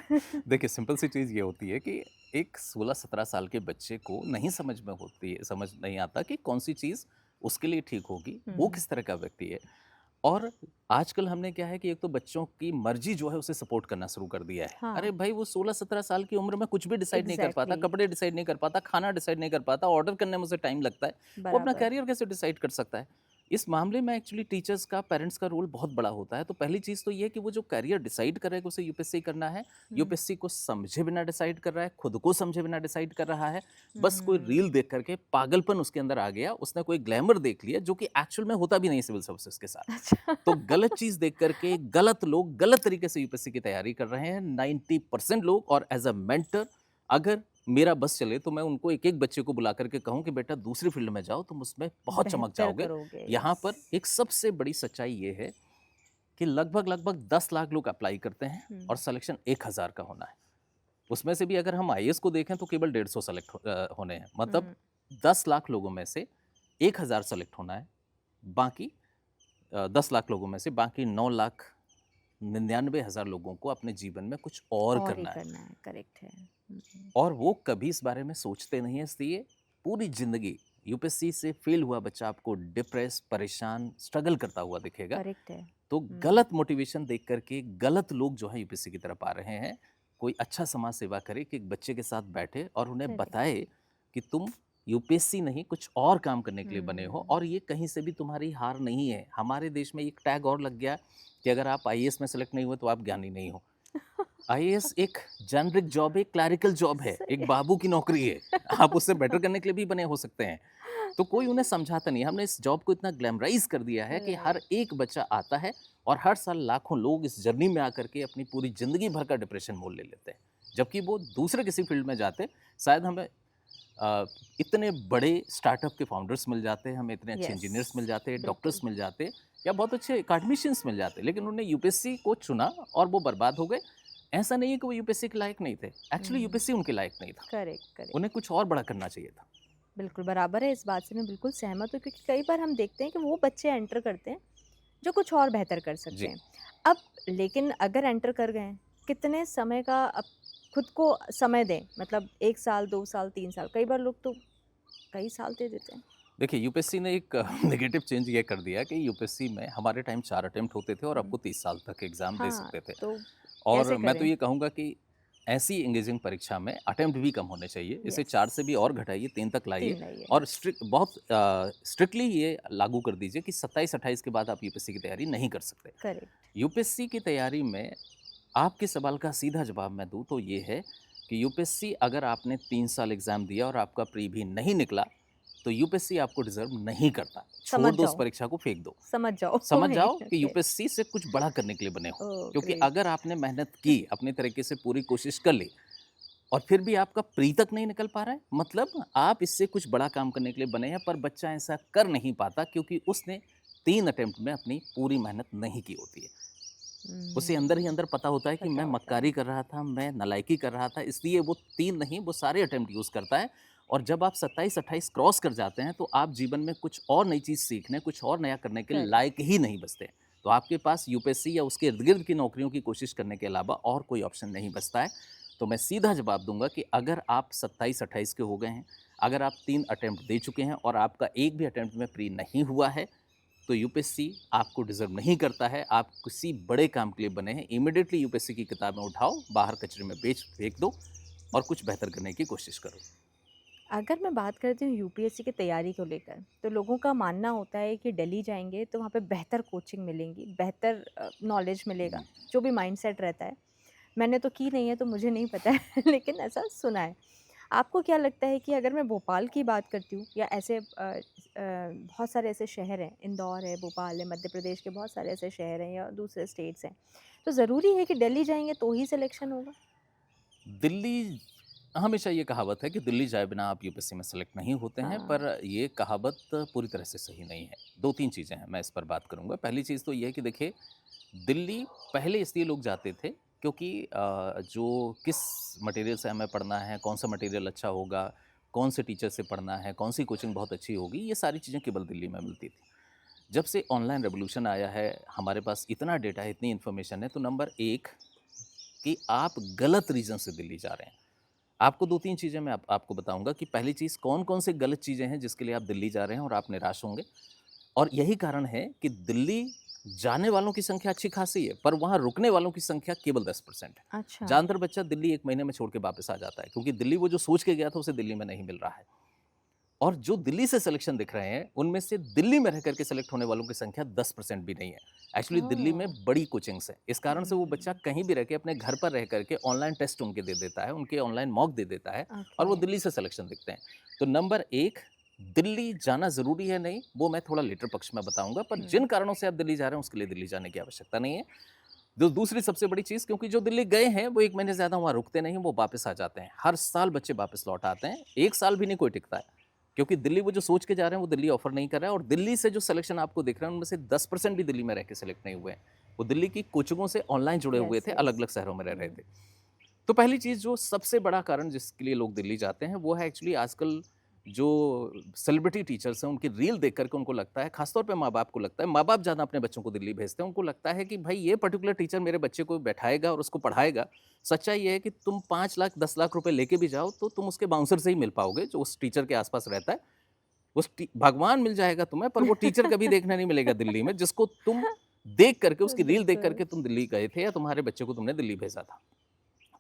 देखिए सिंपल सी चीज़ ये होती है कि एक 16-17 साल के बच्चे को नहीं समझ में होती है, समझ नहीं आता कि कौन-सी चीज़ उसके लिए ठीक होगी, वो हुँ। किस तरह का व्यक्ति है। और आजकल हमने क्या है कि एक तो बच्चों की मर्ज़ी जो है उसे सपोर्ट करना शुरू कर दिया है। हाँ, अरे भाई, वो 16-17 साल की उम्र में कुछ भी डिसाइड नहीं कर पाता, एग्ज़ैक्टली, कपड़े डिसाइड नहीं कर पाता, खाना डिसाइड नहीं कर पाता, ऑर्डर करने में उसे टाइम लगता है। वो अपना बराबर। करियर कैसे डिसाइड कर सकता है? इस मामले में एक्चुअली टीचर्स का, पेरेंट्स का रोल बहुत बड़ा होता है। तो पहली चीज़ तो ये है कि वो जो करियर डिसाइड करेगा उसे यूपीएससी करना है, हुँ। यूपीएससी को समझे बिना डिसाइड कर रहा है, खुद को समझे बिना डिसाइड कर रहा है। बस कोई हुँ। रील देख करके पागलपन उसके अंदर आ गया, उसने कोई ग्लैमर देख लिया जो कि एक्चुअल में होता भी नहीं सिविल सर्विसेज के साथ। अच्छा। तो गलत चीज़ देख करके गलत लोग गलत तरीके से यूपीएससी की तैयारी कर रहे हैं 90% लोग। और एज़ अ मेंटर, अगर मेरा बस चले तो मैं उनको एक-एक बच्चे को बुला करके कहूँ कि बेटा दूसरी फील्ड में जाओ, तुम उसमें बहुत चमक बेहतर जाओगे। करोगे, यहाँ यस। पर एक सबसे बड़ी सच्चाई ये है कि लगभग-लगभग 10 लाख लोग अप्लाई करते हैं हुँ। और सिलेक्शन 1000 का होना है। उसमें से भी अगर हम आईएएस को देखें तो केवल 150 होने हैं। मतलब हुँ। 10 लाख लोगों में से 1000 सेलेक्ट होना है। बाकी 10 लाख लोगों में से बाकी 9,99,000 लोगों को अपने जीवन में कुछ और और ही करना है। करना है, करेक्ट है। हुँ। और वो कभी इस बारे में सोचते नहीं हैं, इसलिए पूरी ज़िंदगी यूपीएससी से फेल हुआ बच्चा आपको डिप्रेस, परेशान, स्ट्रगल करता हुआ दिखेगा, करेक्ट है। तो गलत मोटिवेशन देख करके गलत लोग जो है यूपीएससी की तरफ आ रहे हैं। कोई अच्छा समाज सेवा करे कि एक बच्चे के साथ बैठे और उन्हें करेक्ट। बताए कि तुम यूपीएससी नहीं कुछ और काम करने के लिए बने हो, हम्म। और ये कहीं से भी तुम्हारी हार नहीं है। हमारे देश में एक टैग और लग गया कि अगर आप आईएएस में सेलेक्ट नहीं हुए तो आप ज्ञानी नहीं हो। आईएएस एक जेनरिक जॉब है, क्लैरिकल जॉब है, एक सही। बाबू की नौकरी है। आप उससे बेटर करने के लिए भी बने हो सकते हैं। तो कोई उन्हें समझाता नहीं। हमने इस जॉब को इतना ग्लैमराइज कर दिया है कि हर राइट। एक बच्चा आता है और हर साल लाखों लोग इस जर्नी में आकर के अपनी पूरी जिंदगी भर का डिप्रेशन मोल ले लेते हैं, जबकि वो दूसरे किसी फील्ड में जाते। शायद हमें इतने बड़े स्टार्टअप के फाउंडर्स मिल जाते हैं, हमें इतने अच्छे यस। इंजीनियर्स मिल जाते हैं, बिल्कुल। डॉक्टर्स मिल जाते हैं, या बहुत अच्छे अकाडमिशियंस मिल जाते हैं, लेकिन उन्होंने यूपीएससी को चुना और वो बर्बाद हो गए। ऐसा नहीं है कि वो यूपीएससी के लायक नहीं थे, एक्चुअली यूपीएससी उनके लायक नहीं था, करेक्ट करेक्ट। उन्हें कुछ और बड़ा करना चाहिए था। बिल्कुल बराबर है, इस बात से मैं बिल्कुल सहमत हूँ, क्योंकि कई बार हम देखते हैं कि वो बच्चे एंटर करते हैं जो कुछ और बेहतर कर सकते जी। हैं। अब लेकिन अगर एंटर कर गए हैं, कितने समय का अब खुद को समय दें, मतलब 1 साल, 2 साल, 3 साल, कई बार लोग तो कई साल दे देते हैं। देखिए, यूपीएससी ने एक नेगेटिव चेंज ये कर दिया कि यूपीएससी में हमारे टाइम 4 अटेम्प्ट होते थे और हुँ। आपको 30 साल तक एग्ज़ाम दे हाँ, सकते थे। तो और कैसे मैं तो करें? ये कहूँगा कि ऐसी एंगेजिंग परीक्षा में अटेम्प्ट भी कम होने चाहिए। इसे 4 से भी यस। और घटाइए, 3 तक लाइए, 3 लाइए, और यस। बहुत स्ट्रिक्टली ये लागू कर दीजिए कि 27-28 के बाद आप यूपीएससी की तैयारी नहीं कर सकते। करेक्ट। यूपीएससी की तैयारी में आपके सवाल का सीधा जवाब मैं दूँ तो ये है कि यूपीएससी, अगर आपने 3 साल एग्ज़ाम दिया और आपका प्री भी नहीं निकला, तो यूपीएससी आपको डिज़र्व नहीं करता। समझ छोड़ दो उस जाओ, परीक्षा को, फेंक दो। समझ जाओ। समझ मैं जाओ कि ओके। यूपीएससी से कुछ बड़ा करने के लिए बने हो। ओह क्योंकि ग्रेट! अगर आपने मेहनत की, अपने तरीके से पूरी कोशिश कर ली, और फिर भी आपका प्री तक नहीं निकल पा रहा है, मतलब आप इससे कुछ बड़ा काम करने के लिए बने हैं, पर बच्चा ऐसा कर नहीं पाता क्योंकि उसने 3 अटेम्प्ट में अपनी पूरी मेहनत नहीं की होती है। उसे अंदर ही अंदर पता होता है कि पता मैं होता है। मक्कारी कर रहा था, मैं नालायकी कर रहा था, इसलिए वो 3 नहीं, वो सारे अटेम्प्ट यूज़ करता है। और जब आप 27-28 क्रॉस कर जाते हैं, तो आप जीवन में कुछ और नई चीज़ सीखने, कुछ और नया करने के करेक्ट। लायक ही नहीं बचते। तो आपके पास यूपीएससी या उसके इर्द-गिर्द की नौकरियों की कोशिश करने के अलावा और कोई ऑप्शन नहीं बचता है। तो मैं सीधा जवाब दूँगा कि अगर आप 27-28 के हो गए हैं, अगर आप 3 अटेम्प्ट दे चुके हैं और आपका एक भी अटेम्प्ट में प्री नहीं हुआ है, तो यूपीएससी आपको डिज़र्व नहीं करता है। आप किसी बड़े काम के लिए बने हैं। इमीडिएटली यूपीएससी की किताबें उठाओ, बाहर कचरे में फेंक दो और कुछ बेहतर करने की कोशिश करो। अगर मैं बात करती हूँ यूपीएससी की तैयारी को लेकर, तो लोगों का मानना होता है कि दिल्ली जाएँगे तो वहाँ पे बेहतर कोचिंग मिलेंगी, बेहतर नॉलेज मिलेगा, जो भी माइंडसेट रहता है। मैंने तो की नहीं है तो मुझे नहीं पता है लेकिन ऐसा सुना है। आपको क्या लगता है कि अगर मैं भोपाल की बात करती हूँ या ऐसे बहुत सारे ऐसे शहर हैं, इंदौर है, भोपाल है, मध्य प्रदेश के बहुत सारे ऐसे शहर हैं या दूसरे स्टेट्स हैं, तो ज़रूरी है कि दिल्ली जाएँगे तो ही सिलेक्शन होगा? दिल्ली, हमेशा ये कहावत है कि दिल्ली जाए बिना आप यूपीएससी में सेलेक्ट नहीं होते हैं, हाँ। पर ये कहावत पूरी तरह से सही नहीं है। 2-3 चीज़ें हैं, मैं इस पर बात करूँगा। पहली चीज़ तो ये है कि देखिए, दिल्ली पहले इसलिए लोग जाते थे क्योंकि जो किस मटेरियल से हमें पढ़ना है, कौन सा मटेरियल अच्छा होगा, कौन से टीचर से पढ़ना है, कौन सी कोचिंग बहुत अच्छी होगी, ये सारी चीज़ें केवल दिल्ली में मिलती थी। जब से ऑनलाइन रेवोल्यूशन आया है, हमारे पास इतना डेटा है, इतनी इन्फॉर्मेशन है, तो नंबर 1 कि आप गलत रीज़न से दिल्ली जा रहे हैं। आपको 2-3 चीज़ें मैं आपको बताऊँगा कि पहली चीज़ कौन-कौन से गलत चीज़ें हैं जिसके लिए आप दिल्ली जा रहे हैं और आप निराश होंगे। और यही कारण है कि दिल्ली जाने वालों की संख्या अच्छी खासी है, पर वहाँ रुकने वालों की संख्या केवल 10% है। अच्छा। ज़्यादातर बच्चा दिल्ली 1 महीने में छोड़ के वापस आ जाता है, क्योंकि दिल्ली वो जो सोच के गया था उसे दिल्ली में नहीं मिल रहा है। और जो दिल्ली से सिलेक्शन दिख रहे हैं, उनमें से दिल्ली में रह करके सेलेक्ट होने वालों की संख्या 10% भी नहीं है। एक्चुअली दिल्ली में ओह! बड़ी कोचिंग्स हैं। इस कारण से वो बच्चा हुँ। कहीं भी रह के अपने घर पर रह करके ऑनलाइन टेस्ट उनके दे देता है, उनके ऑनलाइन मॉक दे देता है, और वो ओके। दिल्ली से सिलेक्शन दिखते हैं। तो नंबर 1, दिल्ली जाना ज़रूरी है नहीं, वो मैं थोड़ा लेटर पक्ष में बताऊँगा, पर हुँ। जिन कारणों से आप दिल्ली जा रहे हैं, उसके लिए दिल्ली जाने की आवश्यकता नहीं है। दूसरी सबसे बड़ी चीज़, क्योंकि जो दिल्ली गए हैं, वो 1 महीने से ज़्यादा वहाँ रुकते नहीं, वो वापस आ जाते हैं। हर साल बच्चे वापस लौट आते हैं, 1 साल भी नहीं कोई टिकता है। क्योंकि दिल्ली वो जो सोच के जा रहे हैं, वो दिल्ली ऑफ़र नहीं कर रहा है, और दिल्ली से जो सिलेक्शन आपको दिख रहा है, उनमें से 10% भी दिल्ली में रह के सेलेक्ट नहीं हुए हैं। वो दिल्ली की कोचिंगों से ऑनलाइन जुड़े हुए यस, थे, यस। अलग-अलग शहरों में रह रहे हुँ। थे। तो पहली चीज़, जो सबसे बड़ा कारण जिसके लिए लोग दिल्ली जाते हैं, वो है एक्चुअली आजकल जो सेलिब्रिटी टीचर्स हैं, उनकी रील देख कर के उनको लगता है, खासतौर पे माँ-बाप को लगता है, माँ-बाप ज़्यादा अपने बच्चों को दिल्ली भेजते हैं, उनको लगता है कि भाई ये पर्टिकुलर टीचर मेरे बच्चे को बैठाएगा और उसको पढ़ाएगा। सच्चाई ये है कि तुम 5 लाख 10 लाख रुपए लेके भी जाओ, तो तुम उसके बाउंसर से ही मिल पाओगे, जो उस टीचर के आस-पास रहता है। भगवान मिल जाएगा तुम्हें, पर वो टीचर कभी देखने नहीं मिलेगा दिल्ली में जिसको तुम देख करके, उसकी रील देख बिल्कुल। करके तुम दिल्ली गए थे या तुम्हारे बच्चे को तुमने दिल्ली भेजा था।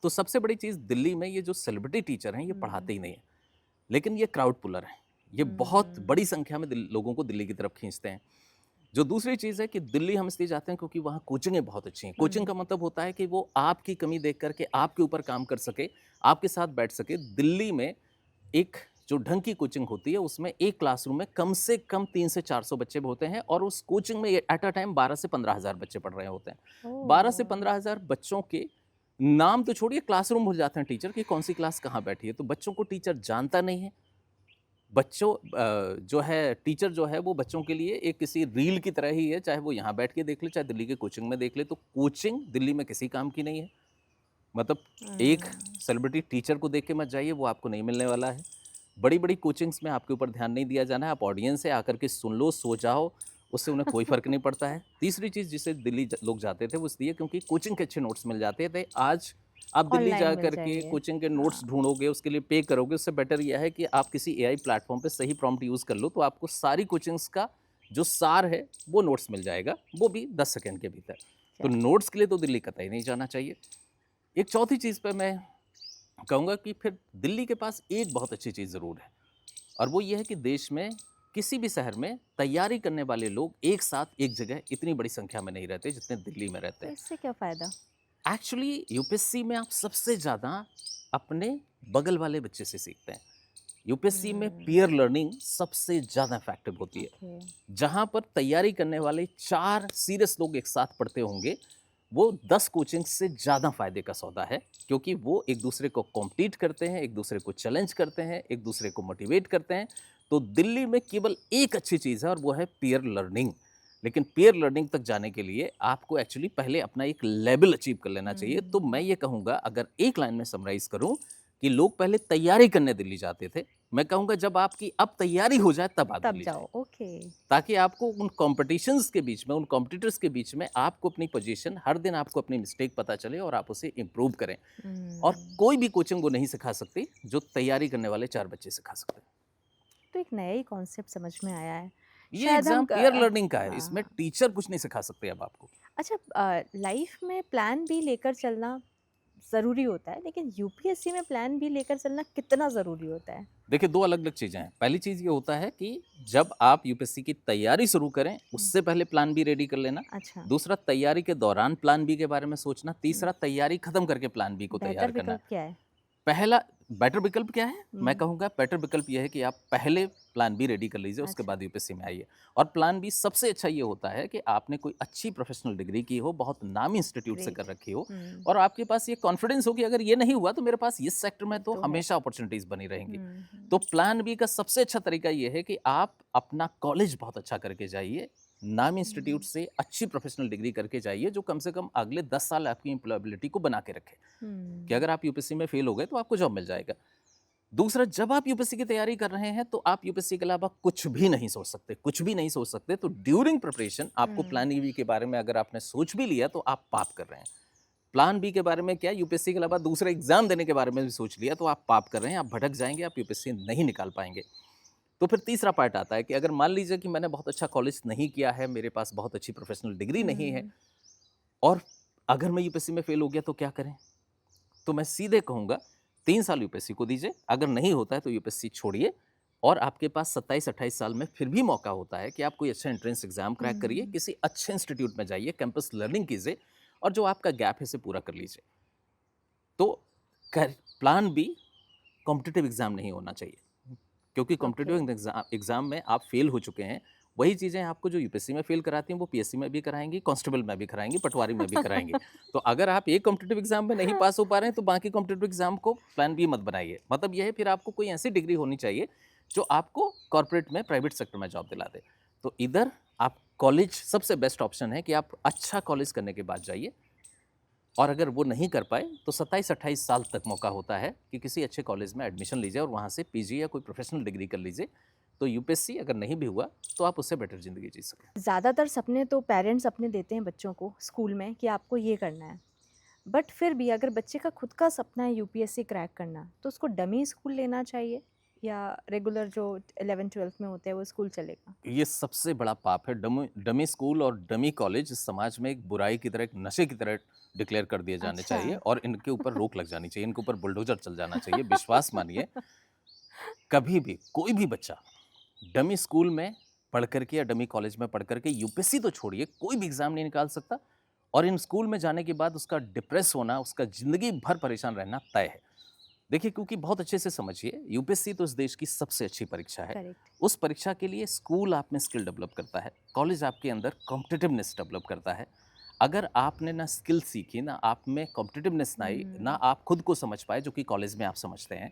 तो सबसे बड़ी चीज़ दिल्ली में ये जो सेलिब्रिटी टीचर हैं, ये पढ़ाते ही नहीं हैं, लेकिन ये क्राउड पुलर हैं। ये बहुत बड़ी संख्या में लोगों को दिल्ली की तरफ खींचते हैं। जो दूसरी चीज़ है कि दिल्ली हम इसलिए जाते हैं क्योंकि वहाँ कोचिंगें बहुत अच्छी हैं। कोचिंग का मतलब होता है कि वो आपकी कमी देख करके आपके ऊपर काम कर सके, आपके साथ बैठ सके। दिल्ली में एक जो ढंग की कोचिंग होती है, उसमें एक क्लासरूम में कम से कम 3 से 400 बच्चे होते हैं और उस कोचिंग में एट अ टाइम 12 से 15,000 बच्चे पढ़ रहे होते हैं। 12 से ओह! 15,000 बच्चों के नाम तो छोड़िए, क्लासरूम भूल जाते हैं टीचर कि कौन सी क्लास कहाँ बैठी है। तो बच्चों को टीचर जानता नहीं है। बच्चों जो है टीचर जो है वो बच्चों के लिए एक किसी रील की तरह ही है, चाहे वो यहाँ बैठ के देख ले, चाहे दिल्ली के कोचिंग में देख ले। तो कोचिंग दिल्ली में किसी काम की नहीं है। मतलब एक हुँ। सेलिब्रिटी टीचर को देख के मत जाइए, वो आपको नहीं मिलने वाला है। बड़ी-बड़ी कोचिंग्स में आपके ऊपर ध्यान नहीं दिया जाना है, आप ऑडियंस से आकर के सुन लो, सो जाओ, उससे उन्हें कोई फ़र्क नहीं पड़ता है। तीसरी चीज़ जिसे दिल्ली लोग जाते थे वो इसलिए क्योंकि कोचिंग के अच्छे नोट्स मिल जाते थे। आज आप दिल्ली ऑनलाइन जा मिल कर के जाएँगे। कोचिंग के नोट्स हाँ। ढूँढोगे, उसके लिए पे करोगे, उससे बेटर यह है कि आप किसी एआई प्लेटफ़ॉर्म पे सही प्रॉम्प्ट यूज़ कर लो, तो आपको सारी कोचिंग्स का जो सार है, वो नोट्स मिल जाएगा, वो भी 10 सेकंड के भीतर। तो क्या नोट्स के लिए तो दिल्ली कतई नहीं जाना चाहिए। एक चौथी चीज़ पे मैं कहूँगा कि फिर दिल्ली के पास एक बहुत अच्छी चीज़ ज़रूर है, और वो ये है कि देश में किसी भी शहर में तैयारी करने वाले लोग एक साथ एक जगह इतनी बड़ी संख्या में नहीं रहते जितने दिल्ली में रहते तो हैं। इससे क्या फ़ायदा? एक्चुअली यूपीएससी में आप सबसे ज़्यादा अपने बगल वाले बच्चे से सीखते हैं। यूपीएससी में हुँ। पीयर लर्निंग सबसे ज़्यादा इफेक्टिव होती है। ओके। जहाँ पर तैयारी करने वाले 4 सीरियस लोग एक साथ पढ़ते होंगे, वो 10 कोचिंग से ज़्यादा फ़ायदे का सौदा है, क्योंकि वो एक दूसरे को कॉम्पीट करते हैं, एक दूसरे को चैलेंज करते हैं, एक दूसरे को मोटिवेट करते हैं। तो दिल्ली में केवल एक अच्छी चीज़ है और वो है पीयर लर्निंग। लेकिन पीयर लर्निंग तक जाने के लिए आपको एक्चुअली पहले अपना एक लेवल अचीव कर लेना चाहिए। तो मैं हुँ। ये कहूँगा, अगर एक लाइन में समराइज़ करूँ, कि लोग पहले तैयारी करने दिल्ली जाते थे। मैं कहूँगा जब आपकी अब तैयारी हो जाए तब आप तब दिल्ली जाइए। जाओ, ओके। ताकि आपको उन कॉम्पिटिशन्स के बीच में, उन कॉम्पिटिटर्स के बीच में आपको अपनी पोजीशन, हर दिन आपको अपनी मिस्टेक पता चले और आप उसे इम्प्रूव करें। और हुँ। कोई भी कोचिंग वो नहीं सिखा सकती जो तैयारी करने वाले 4 बच्चे सिखा सकते हैं। तो एक नया ही कॉन्सेप्ट समझ में आया है। ये शायद हम एग्ज़ाम पीयर लर्निंग का है, इसमें हाँ। टीचर कुछ नहीं सिखा सकते अब आपको। अच्छा, लाइफ में प्लान बी लेकर चलना ज़रूरी होता है, लेकिन यूपीएससी में प्लान बी लेकर चलना कितना ज़रूरी होता है? देखिए 2 अलग-अलग चीज़ें हैं। पहली चीज़ ये होता है कि जब आप यूपीएससी की तैयारी शुरू करें, हुँ। उससे पहले प्लान बी रेडी कर लेना। अच्छा। दूसरा, तैयारी के दौरान प्लान बी के बारे में सोचना। हुँ। तीसरा, तैयारी खत्म करके प्लान बी को बेहतर तैयार करना। विकल्प क्या है? पहला बेटर विकल्प क्या है? मैं हुँ। कहूँगा बेटर विकल्प ये है कि आप पहले प्लान बी रेडी कर लीजिए, उसके अच्छा। बाद यूपीएससी में आइए। और प्लान बी सबसे अच्छा ये होता है कि आपने कोई अच्छी प्रोफेशनल डिग्री की हो, बहुत नामी इंस्टीट्यूट से कर ग्रेट। रखी हो, हुँ। और आपके पास ये कॉन्फिडेंस हो कि अगर ये नहीं हुआ तो मेरे पास इस सेक्टर में तो तो है। हमेशा अपॉर्चुनिटीज़ बनी रहेंगी। हुँ। तो प्लान बी का सबसे अच्छा तरीका ये है कि आप अपना कॉलेज बहुत अच्छा करके जाइए, नामी इंस्टीट्यूट हुँ। से अच्छी प्रोफेशनल डिग्री करके जाइए, जो कम से कम अगले 10 साल आपकी एम्प्लॉयबिलिटी को बना के रखे। कि हुँ। अगर आप यूपीएससी में फेल हो गए तो आपको जॉब मिल जाएगा। दूसरा, जब आप यूपीएससी की तैयारी कर रहे हैं तो आप यूपीएससी के अलावा कुछ भी नहीं सोच सकते, कुछ भी नहीं सोच सकते। तो ड्यूरिंग प्रिपरेशन आपको हुँ। प्लान बी के बारे में अगर आपने सोच भी लिया तो आप पाप कर रहे हैं। प्लान बी के बारे में क्या, यूपीएससी के अलावा दूसरे एग्जाम देने के बारे में भी सोच लिया तो आप पाप कर रहे हैं, आप भटक जाएंगे, आप यूपीएससी नहीं निकाल पाएंगे। तो फिर तीसरा पार्ट आता है कि अगर मान लीजिए कि मैंने बहुत अच्छा कॉलेज नहीं किया है, मेरे पास बहुत अच्छी प्रोफेशनल डिग्री नहीं है, हुँ। और अगर मैं यूपीएससी में फेल हो गया तो क्या करें? तो मैं सीधे कहूँगा 3 साल यूपीएससी को दीजिए, अगर नहीं होता है तो यूपीएससी छोड़िए, और आपके पास 27-28 साल में फिर भी मौका होता है कि आप कोई अच्छा एंट्रेंस एग्जाम क्रैक करिए, हुँ। किसी अच्छे इंस्टीट्यूट में जाइए, कैंपस लर्निंग कीजिए, और जो आपका गैप है इसे पूरा कर लीजिए। तो प्लान बी कॉम्पिटिटिव एग्जाम नहीं होना चाहिए, क्योंकि ओके। कॉम्पिटिटिव एग्जाम में आप फेल हो चुके हैं। वही चीज़ें आपको जो यूपीएससी में फेल कराती हैं वो पीएससी में भी कराएंगी, कांस्टेबल में भी कराएंगी, पटवारी में भी कराएंगी। तो अगर आप एक कॉम्पिटिटिव एग्जाम में नहीं पास हो पा रहे हैं तो बाकी कॉम्पिटिटिव एग्जाम को प्लान बी मत बनाइए। मतलब यह है, फिर आपको कोई ऐसी डिग्री होनी चाहिए जो आपको कॉर्पोरेट में, प्राइवेट सेक्टर में जॉब दिला दे। तो इधर आप कॉलेज सबसे बेस्ट ऑप्शन है कि आप अच्छा कॉलेज करने के बाद जाइए, और अगर वो नहीं कर पाए तो 27-28 साल तक मौका होता है कि किसी अच्छे कॉलेज में एडमिशन लीजिए और वहाँ से पीजी या कोई प्रोफेशनल डिग्री कर लीजिए। तो यूपीएससी अगर नहीं भी हुआ तो आप उससे बेटर ज़िंदगी जी सकें। ज़्यादातर सपने तो पेरेंट्स अपने देते हैं बच्चों को स्कूल में कि आपको ये करना है। बट फिर भी अगर बच्चे का खुद का सपना है यूपीएससी क्रैक करना, तो उसको डमी स्कूल लेना चाहिए? या रेगुलर जो 11-12 में होते हैं वो स्कूल चलेगा? ये सबसे बड़ा पाप है। डमी डमी स्कूल और डमी कॉलेज इस समाज में एक बुराई की तरह, एक नशे की तरह डिक्लेयर कर दिए जाने अच्छा। चाहिए और इनके ऊपर रोक लग जानी चाहिए, इनके ऊपर बुलडोज़र चल जाना चाहिए। विश्वास मानिए, कभी भी कोई भी बच्चा डमी स्कूल में पढ़ कर के या डमी कॉलेज में पढ़ कर के यूपीएससी तो छोड़िए, कोई भी एग्ज़ाम नहीं निकाल सकता और इन स्कूल में जाने के बाद उसका डिप्रेस होना, उसका ज़िंदगी भर परेशान रहना तय है। देखिए, क्योंकि बहुत अच्छे से समझिए, यूपीएससी तो इस देश की सबसे अच्छी परीक्षा है। करेक्ट। उस परीक्षा के लिए स्कूल आप में स्किल डेवलप करता है, कॉलेज आपके अंदर कॉम्पिटिटिवनेस डेवलप करता है। अगर आपने ना स्किल सीखी, ना आप में कॉम्पिटिटिवनेस ना आई, ना आप खुद को समझ पाए, जो कि कॉलेज में आप समझते हैं,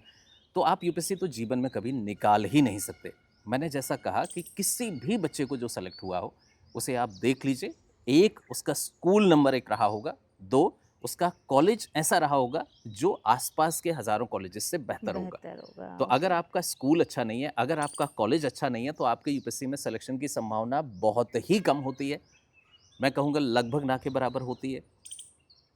तो आप यूपीएससी तो जीवन में कभी निकाल ही नहीं सकते। मैंने जैसा कहा कि किसी भी बच्चे को जो सेलेक्ट हुआ हो, उसे आप देख लीजिए। 1 उसका स्कूल नंबर 1 रहा होगा, 2 उसका कॉलेज ऐसा रहा होगा जो आसपास के हज़ारों कॉलेजेस से बेहतर होगा। बेहतर होगा, तो अगर ओके। आपका स्कूल अच्छा नहीं है, अगर आपका कॉलेज अच्छा नहीं है, तो आपके यूपीएससी में सिलेक्शन की संभावना बहुत ही कम होती है। मैं कहूँगा लगभग ना के बराबर होती है।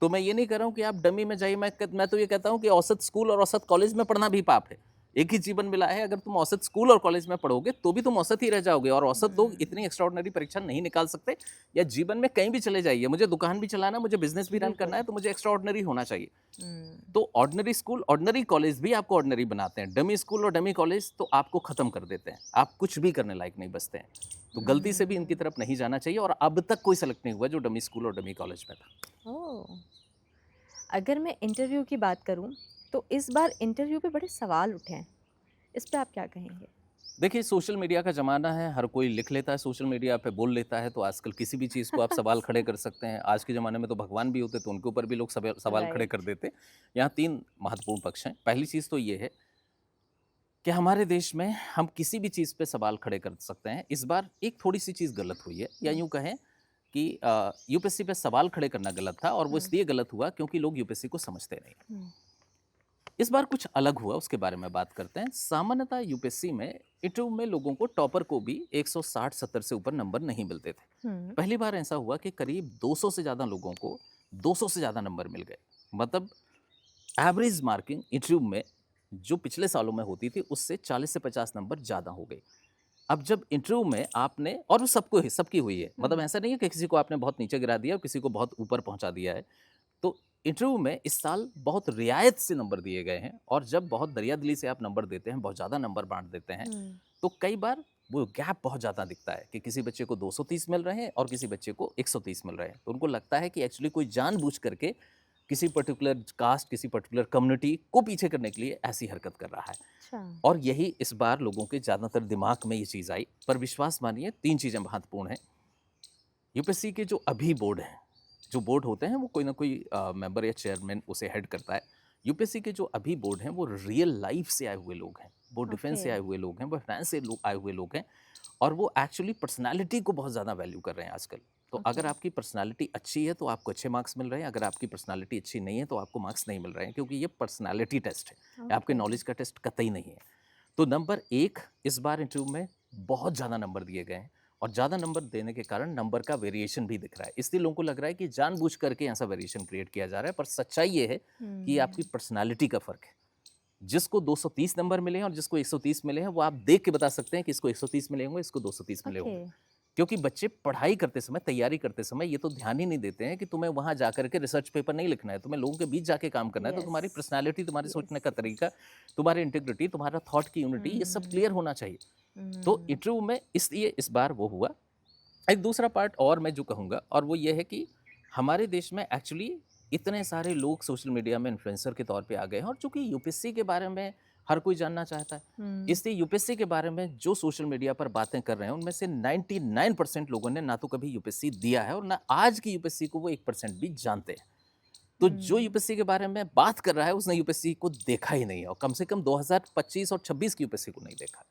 तो मैं ये नहीं कह रहा हूँ कि आप डमी में जाइए, मैं तो ये कहता हूँ कि औसत स्कूल और औसत कॉलेज में पढ़ना भी पाप है। एक ही जीवन मिला है, अगर तुम औसत स्कूल और कॉलेज में पढ़ोगे तो भी तुम औसत ही रह जाओगे और औसत लोग इतनी एक्स्ट्राऑर्डिनरी परीक्षा नहीं निकाल सकते। या जीवन में कहीं भी चले जाइए, मुझे दुकान भी चलाना, मुझे बिजनेस भी रन करना बिल्कुल। है, तो मुझे एक्स्ट्राऑर्डिनरी होना चाहिए। हुँ। तो ऑर्डिनरी स्कूल, ऑर्डिनरी कॉलेज भी आपको ऑर्डिनरी बनाते हैं। डमी स्कूल और डमी कॉलेज तो आपको खत्म कर देते हैं। आप कुछ भी करने लायक नहीं बचते हैं। तो गलती से भी इनकी हुँ। तरफ नहीं जाना चाहिए और अब तक कोई सेलेक्ट नहीं हुआ जो डमी स्कूल और डमी कॉलेज में था। ओह! अगर मैं इंटरव्यू की बात करूँ, तो इस बार इंटरव्यू पे बड़े सवाल उठे हैं। इस पे आप क्या कहेंगे? देखिए, सोशल मीडिया का ज़माना है, हर कोई लिख लेता है, सोशल मीडिया पे बोल लेता है, तो आजकल किसी भी चीज़ को आप सवाल खड़े कर सकते हैं। आज के ज़माने में तो भगवान भी होते, तो उनके ऊपर भी लोग सवाल खड़े कर राइट। देते। यहाँ 3 महत्वपूर्ण पक्ष हैं। पहली चीज़ तो ये है कि हमारे देश में हम किसी भी चीज़ पे सवाल खड़े कर सकते हैं। इस बार एक थोड़ी-सी चीज़ गलत हुई है, या हुँ, यूँ कहें कि यूपीएससी पे सवाल खड़े करना गलत था और वो हुँ, इसलिए गलत हुआ क्योंकि लोग यूपीएससी को समझते नहीं। हुँ, इस बार कुछ अलग हुआ, उसके बारे में बात करते हैं। सामान्यतः यूपीएससी में इंटरव्यू में लोगों को, टॉपर को भी 160-70 से ऊपर नंबर नहीं मिलते थे। हुँ, पहली बार ऐसा हुआ कि करीब 200 से ज़्यादा लोगों को 200 से ज़्यादा नंबर मिल गए। मतलब एवरेज मार्किंग इंटरव्यू में जो पिछले सालों में होती थी, उससे 40 से 50 नंबर ज़्यादा हो गई। अब जब इंटरव्यू में आपने, और वो सबको ही सबकी हुई है, मतलब हुँ, ऐसा नहीं है कि किसी को आपने बहुत नीचे गिरा दिया और किसी को बहुत ऊपर पहुंचा दिया है। तो इंटरव्यू में इस साल बहुत रियायत से नंबर दिए गए हैं और जब बहुत दरियादिली से आप नंबर देते हैं, बहुत ज़्यादा नंबर बाँट देते हैं, हुँ, तो कई बार वो गैप बहुत ज़्यादा दिखता है कि किसी बच्चे को 230 मिल रहे हैं और किसी बच्चे को 130 मिल रहे हैं। तो उनको लगता है कि एक्चुअली कोई जानबूझ करके किसी पर्टिकुलर कास्ट, किसी पर्टिकुलर कम्युनिटी को पीछे करने के लिए ऐसी हरकत कर रहा है। अच्छा। और यही इस बार लोगों के ज़्यादातर दिमाग में ये चीज़ आई। पर विश्वास मानिए, 3 चीज़ें महत्वपूर्ण हैं। यूपीएससी के जो अभी बोर्ड हैं, जो बोर्ड होते हैं वो कोई ना कोई मेंबर या चेयरमैन उसे हेड करता है। यूपीएससी के जो अभी बोर्ड हैं वो रियल लाइफ से आए हुए लोग हैं, वो डिफेंस ओके। से आए हुए लोग हैं, वो फाइनेंस से आए हुए लोग हैं और वो एक्चुअली पर्सनालिटी को बहुत ज़्यादा वैल्यू कर रहे हैं आजकल। तो ओके। अगर आपकी पर्सनालिटी अच्छी है तो आपको अच्छे मार्क्स मिल रहे हैं, अगर आपकी पर्सनालिटी अच्छी नहीं है तो आपको मार्क्स नहीं मिल रहे हैं, क्योंकि ये पर्सनालिटी टेस्ट है, ये आपके ओके। नॉलेज का टेस्ट कतई नहीं है। तो नंबर 1, इस बार इंटरव्यू में बहुत ज़्यादा नंबर दिए गए हैं और ज़्यादा नंबर देने के कारण नंबर का वेरिएशन भी दिख रहा है। इसलिए लोगों को लग रहा है कि जानबूझ करके ऐसा वेरिएशन क्रिएट किया जा रहा है, पर सच्चाई ये है कि ये आपकी हुँ, पर्सनैलिटी का फ़र्क है। जिसको 230 नंबर मिले हैं और जिसको 130 मिले हैं, वो आप देख के बता सकते हैं कि इसको 130 मिले होंगे, इसको 230 मिले ओके। होंगे। क्योंकि बच्चे पढ़ाई करते समय, तैयारी करते समय ये तो ध्यान ही नहीं देते हैं कि तुम्हें वहाँ जाकर के रिसर्च पेपर नहीं लिखना है, तुम्हें लोगों के बीच जाके काम करना है। तो यस, तुम्हारी पर्सनैलिटी, तुम्हारे सोचने का यस। तरीका, तुम्हारी इंटीग्रिटी, तुम्हारा थॉट की यूनिटी, ये सब हुँ, क्लियर होना चाहिए। तो हुँ, इंटरव्यू में इसलिए इस बार वो हुआ। एक दूसरा पार्ट और मैं जो कहूँगा, और वो ये है कि हमारे देश में एक्चुअली इतने सारे लोग सोशल मीडिया में इन्फ्लुएंसर के तौर पे आ गए हैं और चूंकि यूपीएससी के बारे में हर कोई जानना चाहता है, हुँ, इसलिए यूपीएससी के बारे में जो सोशल मीडिया पर बातें कर रहे हैं उनमें से 99% लोगों ने ना तो कभी यूपीएससी दिया है और ना आज की यूपीएससी को वो 1% भी जानते हैं। तो जो हुँ, यूपीएससी के बारे में बात कर रहा है उसने यूपीएससी को देखा ही नहीं है और कम से कम 2025 और 26 की यूपीएससी को नहीं देखा।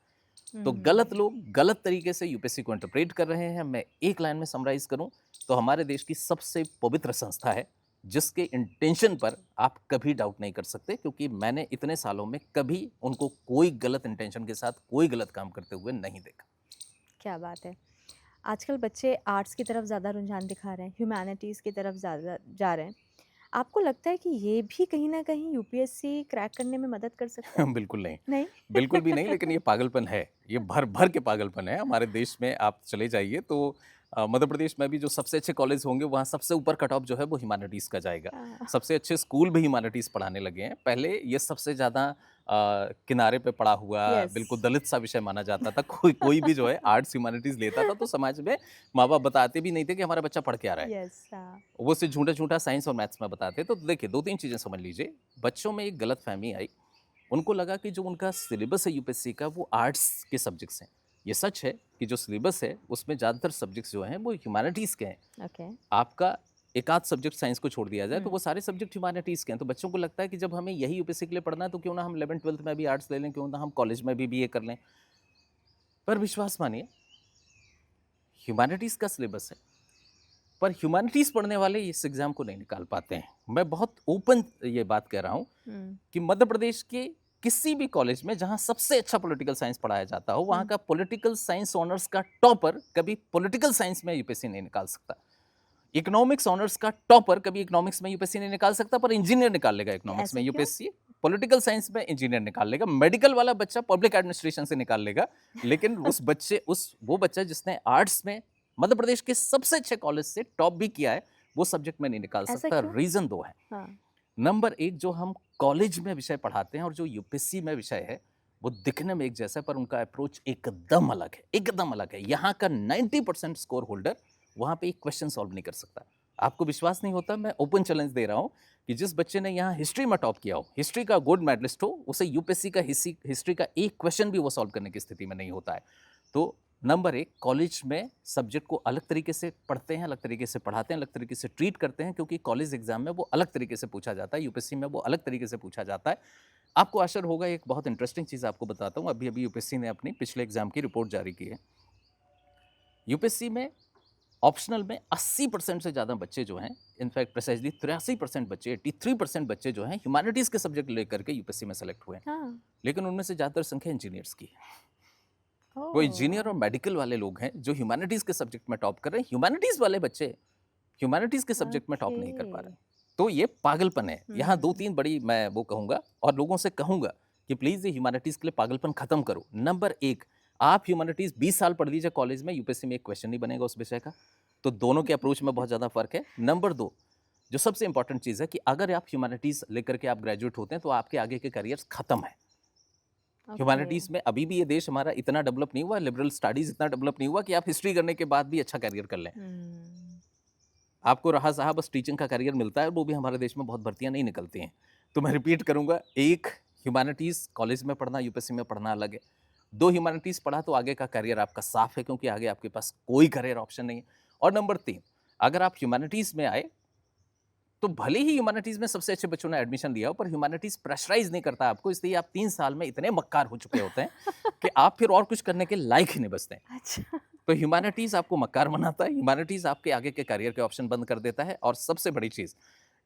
तो गलत हुँ। लोग गलत तरीके से यूपीएससी को इंटरप्रेट कर रहे हैं। मैं एक लाइन में समराइज करूं तो हमारे देश की सबसे पवित्र संस्था है जिसके इंटेंशन पर आप कभी डाउट नहीं कर सकते, क्योंकि मैंने इतने सालों में कभी उनको कोई गलत इंटेंशन के साथ कोई गलत काम करते हुए नहीं देखा। क्या बात है। आजकल बच्चे आर्ट्स की तरफ ज़्यादा रुझान दिखा रहे हैं, ह्यूमैनिटीज़ की तरफ ज़्यादा जा रहे हैं। आपको लगता है कि ये भी कहीं न कहीं यूपीएससी क्रैक करने में मदद कर सकता है? बिल्कुल नहीं। नहीं? बिल्कुल भी नहीं, लेकिन ये पागलपन है। ये भर-भर के पागलपन है। हमारे देश में आप चले जाइए तो मध्य प्रदेश में भी जो सबसे अच्छे कॉलेज होंगे, वहाँ सबसे ऊपर कट ऑफ जो है वो ह्यूमैनिटीज़ का जाएगा। हाँ, सबसे अच्छे स्कूल भी ह्यूमैनिटीज़ पढ़ाने लगे हैं। पहले ये सबसे ज़्यादा किनारे पे पड़ा हुआ, यस। बिल्कुल दलित सा विषय माना जाता था। कोई कोई भी जो है आर्ट्स ह्यूमैनिटीज़ लेता था, तो समाज में माँ-बाप बताते भी नहीं थे कि हमारा बच्चा पढ़ क्या रहा है। यस, हाँ। वो सिर्फ़ झूठा-झूठा साइंस और मैथ्स में बताते। तो देखिए 2-3 चीज़ें समझ लीजिए। बच्चों में एक गलतफ़हमी आई। उनको लगा कि जो उनका सिलेबस है यूपीएससी का वो आर्ट्स के सब्जेक्ट्स हैं। ये सच है कि जो सिलेबस है उसमें ज़्यादातर सब्जेक्ट्स जो हैं वो ह्यूमैनिटीज़ के हैं। ओके। आपका एक आध सब्जेक्ट साइंस को छोड़ दिया जाए तो हुँ। वो सारे सब्जेक्ट ह्यूमैनिटीज़ के हैं। तो बच्चों को लगता है कि जब हमें यही यूपीएससी के लिए पढ़ना है तो क्यों ना हम 11th-12th में भी आर्ट्स ले लें, क्यों ना हम कॉलेज में भी बीए कर लें। पर विश्वास मानिए, ह्यूमैनिटीज़ का सिलेबस है, पर ह्यूमैनिटीज़ पढ़ने वाले इस एग्ज़ाम को नहीं निकाल पाते हैं। मैं बहुत ओपन ये बात कह रहा हूँ हुँ। कि मध्य प्रदेश के किसी भी कॉलेज में जहाँ सबसे अच्छा पॉलिटिकल साइंस पढ़ाया जाता हो, वहाँ हुँ। का पॉलिटिकल साइंस ऑनर्स का टॉपर कभी पॉलिटिकल साइंस में यूपीएससी नहीं निकाल सकता। इकोनॉमिक्स ऑनर्स का टॉपर कभी इकोनॉमिक्स में यूपीएससी नहीं निकाल सकता, पर इंजीनियर निकाल लेगा इकोनॉमिक्स ऐसा में क्यों? यूपीएससी। पॉलिटिकल साइंस में इंजीनियर निकाल लेगा। मेडिकल वाला बच्चा पब्लिक एडमिनिस्ट्रेशन से निकाल लेगा। लेकिन वो बच्चा जिसने आर्ट्स में मध्य प्रदेश के सबसे अच्छे कॉलेज से टॉप भी किया है, वो सब्जेक्ट में नहीं निकाल ऐसा सकता। क्यों? रीज़न 2 है। हाँ। नंबर 1, जो हम कॉलेज में विषय पढ़ाते हैं और जो यूपीएससी में विषय है, वो दिखने में एक जैसा है, पर उनका अप्रोच एकदम अलग है, एकदम अलग है। यहाँ का 90% स्कोर होल्डर वहाँ पे एक क्वेश्चन सॉल्व नहीं कर सकता। आपको विश्वास नहीं होता, मैं ओपन चैलेंज दे रहा हूँ कि जिस बच्चे ने यहाँ हिस्ट्री में टॉप किया हो, हिस्ट्री का गोल्ड मेडलिस्ट हो, उसे यूपीएससी का हिस्ट्री का एक क्वेश्चन भी वो सॉल्व करने की स्थिति में नहीं होता है। तो नंबर 1, कॉलेज में सब्जेक्ट को अलग तरीके से पढ़ते हैं, अलग तरीके से पढ़ाते हैं, अलग तरीके से ट्रीट करते हैं, क्योंकि कॉलेज एग्जाम में वो अलग तरीके से पूछा जाता है, यूपीएससी में वो अलग तरीके से पूछा जाता है। आपको आश्चर्य होगा, एक बहुत इंटरेस्टिंग चीज़ आपको बताता हूँ। अभी-अभी यूपीएससी ने अपनी पिछले एग्जाम की रिपोर्ट जारी की है। यूपीएससी में ऑप्शनल में 80% से ज़्यादा बच्चे जो हैं, इनफैक्ट प्रिसाइजली 83% बच्चे, 83% बच्चे जो हैं, ह्यूमैनिटीज़ के सब्जेक्ट लेकर के यूपीएससी में सेलेक्ट हुए हैं। हाँ। लेकिन उनमें से ज़्यादातर संख्या इंजीनियर्स की है। वो इंजीनियर ओह! और मेडिकल वाले लोग हैं जो ह्यूमैनिटीज़ के सब्जेक्ट में टॉप कर रहे हैं। ह्यूमैनिटीज़ वाले बच्चे ह्यूमैनिटीज़ के सब्जेक्ट में टॉप नहीं कर पा ओके। रहे। तो ये पागलपन है। यहाँ हुँ। 2-3 बड़ी मैं वो कहूँगा और लोगों से कहूँगा कि प्लीज़ ये ह्यूमैनिटीज़ के लिए पागलपन खत्म करो। नंबर 1, आप ह्यूमैनिटीज़ 20 साल पढ़ लीजिए कॉलेज में, यूपीएससी में एक क्वेश्चन नहीं बनेगा उस विषय का। तो दोनों के अप्रोच में बहुत ज़्यादा फ़र्क है। नंबर 2, जो सबसे इम्पोर्टेंट चीज़ है कि अगर आप ह्यूमैनिटीज़ लेकर के आप ग्रेजुएट होते हैं तो आपके आगे के करियर्स खत्म है। ओके। ह्यूमैनिटीज़ में अभी भी ये देश हमारा इतना डेवलप नहीं हुआ, लिबरल स्टडीज़ इतना डेवलप नहीं हुआ कि आप हिस्ट्री करने के बाद भी अच्छा करियर कर लें। हुँ। आपको रहा-सहा बस टीचिंग का करियर मिलता है, वो भी हमारे देश में बहुत भर्तियाँ नहीं निकलती हैं। तो मैं रिपीट करूँगा, 1, ह्यूमैनिटीज़ कॉलेज में पढ़ना, यूपीएससी में पढ़ना अलग है। 2, ह्यूमैनिटीज़ पढ़ा तो आगे का करियर आपका साफ़ है, क्योंकि आगे आपके पास कोई करियर ऑप्शन नहीं है। और नंबर 3, अगर आप ह्यूमैनिटीज़ में आए, तो भले ही ह्यूमैनिटीज़ में सबसे अच्छे बच्चों ने एडमिशन लिया हो, पर ह्यूमैनिटीज़ प्रेशराइज़ नहीं करता आपको, इसलिए आप 3 साल में इतने मक्कार हो चुके होते हैं कि आप फिर और कुछ करने के लायक ही नहीं बचते हैं। अच्छा। तो ह्यूमैनिटीज़ आपको मक्कार बनाता है, ह्यूमैनिटीज़ आपके आगे के करियर के ऑप्शन बंद कर देता है, और सबसे बड़ी चीज़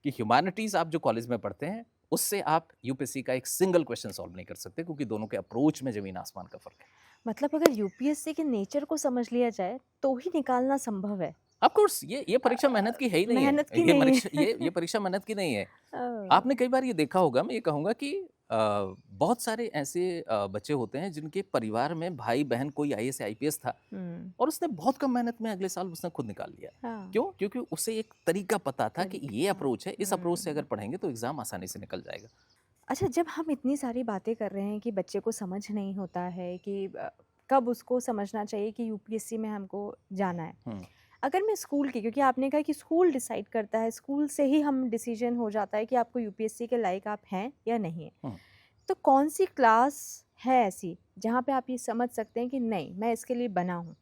कि ह्यूमैनिटीज़ आप जो कॉलेज में पढ़ते हैं, उससे आप यूपीएससी का एक सिंगल क्वेश्चन सॉल्व नहीं कर सकते, क्योंकि दोनों के अप्रोच में ज़मीन आसमान का फ़र्क है। मतलब अगर यूपीएससी के नेचर को समझ लिया जाए, तो ही निकालना संभव है। ऑफ कोर्स ये अ, परीक्षा मेहनत की है ही नहीं है। मेहनत की नहीं है। ये परीक्षा मेहनत की नहीं है। ओह! आपने कई बार ये देखा होगा, मैं ये कहूँगा कि बहुत सारे ऐसे बच्चे होते हैं जिनके परिवार में भाई-बहन कोई आईएएस या आईपीएस था, हुँ। और उसने बहुत कम मेहनत में अगले साल उसने खुद निकाल लिया। हाँ। क्यों? क्योंकि उसे एक तरीका पता था कि ये तरीका। अप्रोच है, इस अप्रोच से अगर हुँ। पढ़ेंगे तो एग्ज़ाम आसानी से निकल जाएगा। अच्छा, जब हम इतनी सारी बातें कर रहे हैं कि बच्चे को समझ नहीं होता है कि कब उसको समझना चाहिए कि यूपीएससी में हमको जाना है। हुँ। अगर मैं स्कूल की, क्योंकि आपने कहा कि स्कूल डिसाइड करता है, स्कूल से ही हम डिसीजन हो जाता है कि आपको यूपीएससी के लायक आप हैं या नहीं हैं। हुँ। तो कौन-सी क्लास है ऐसी जहाँ पे आप ये समझ सकते हैं कि नहीं, मैं इसके लिए बना हूँ?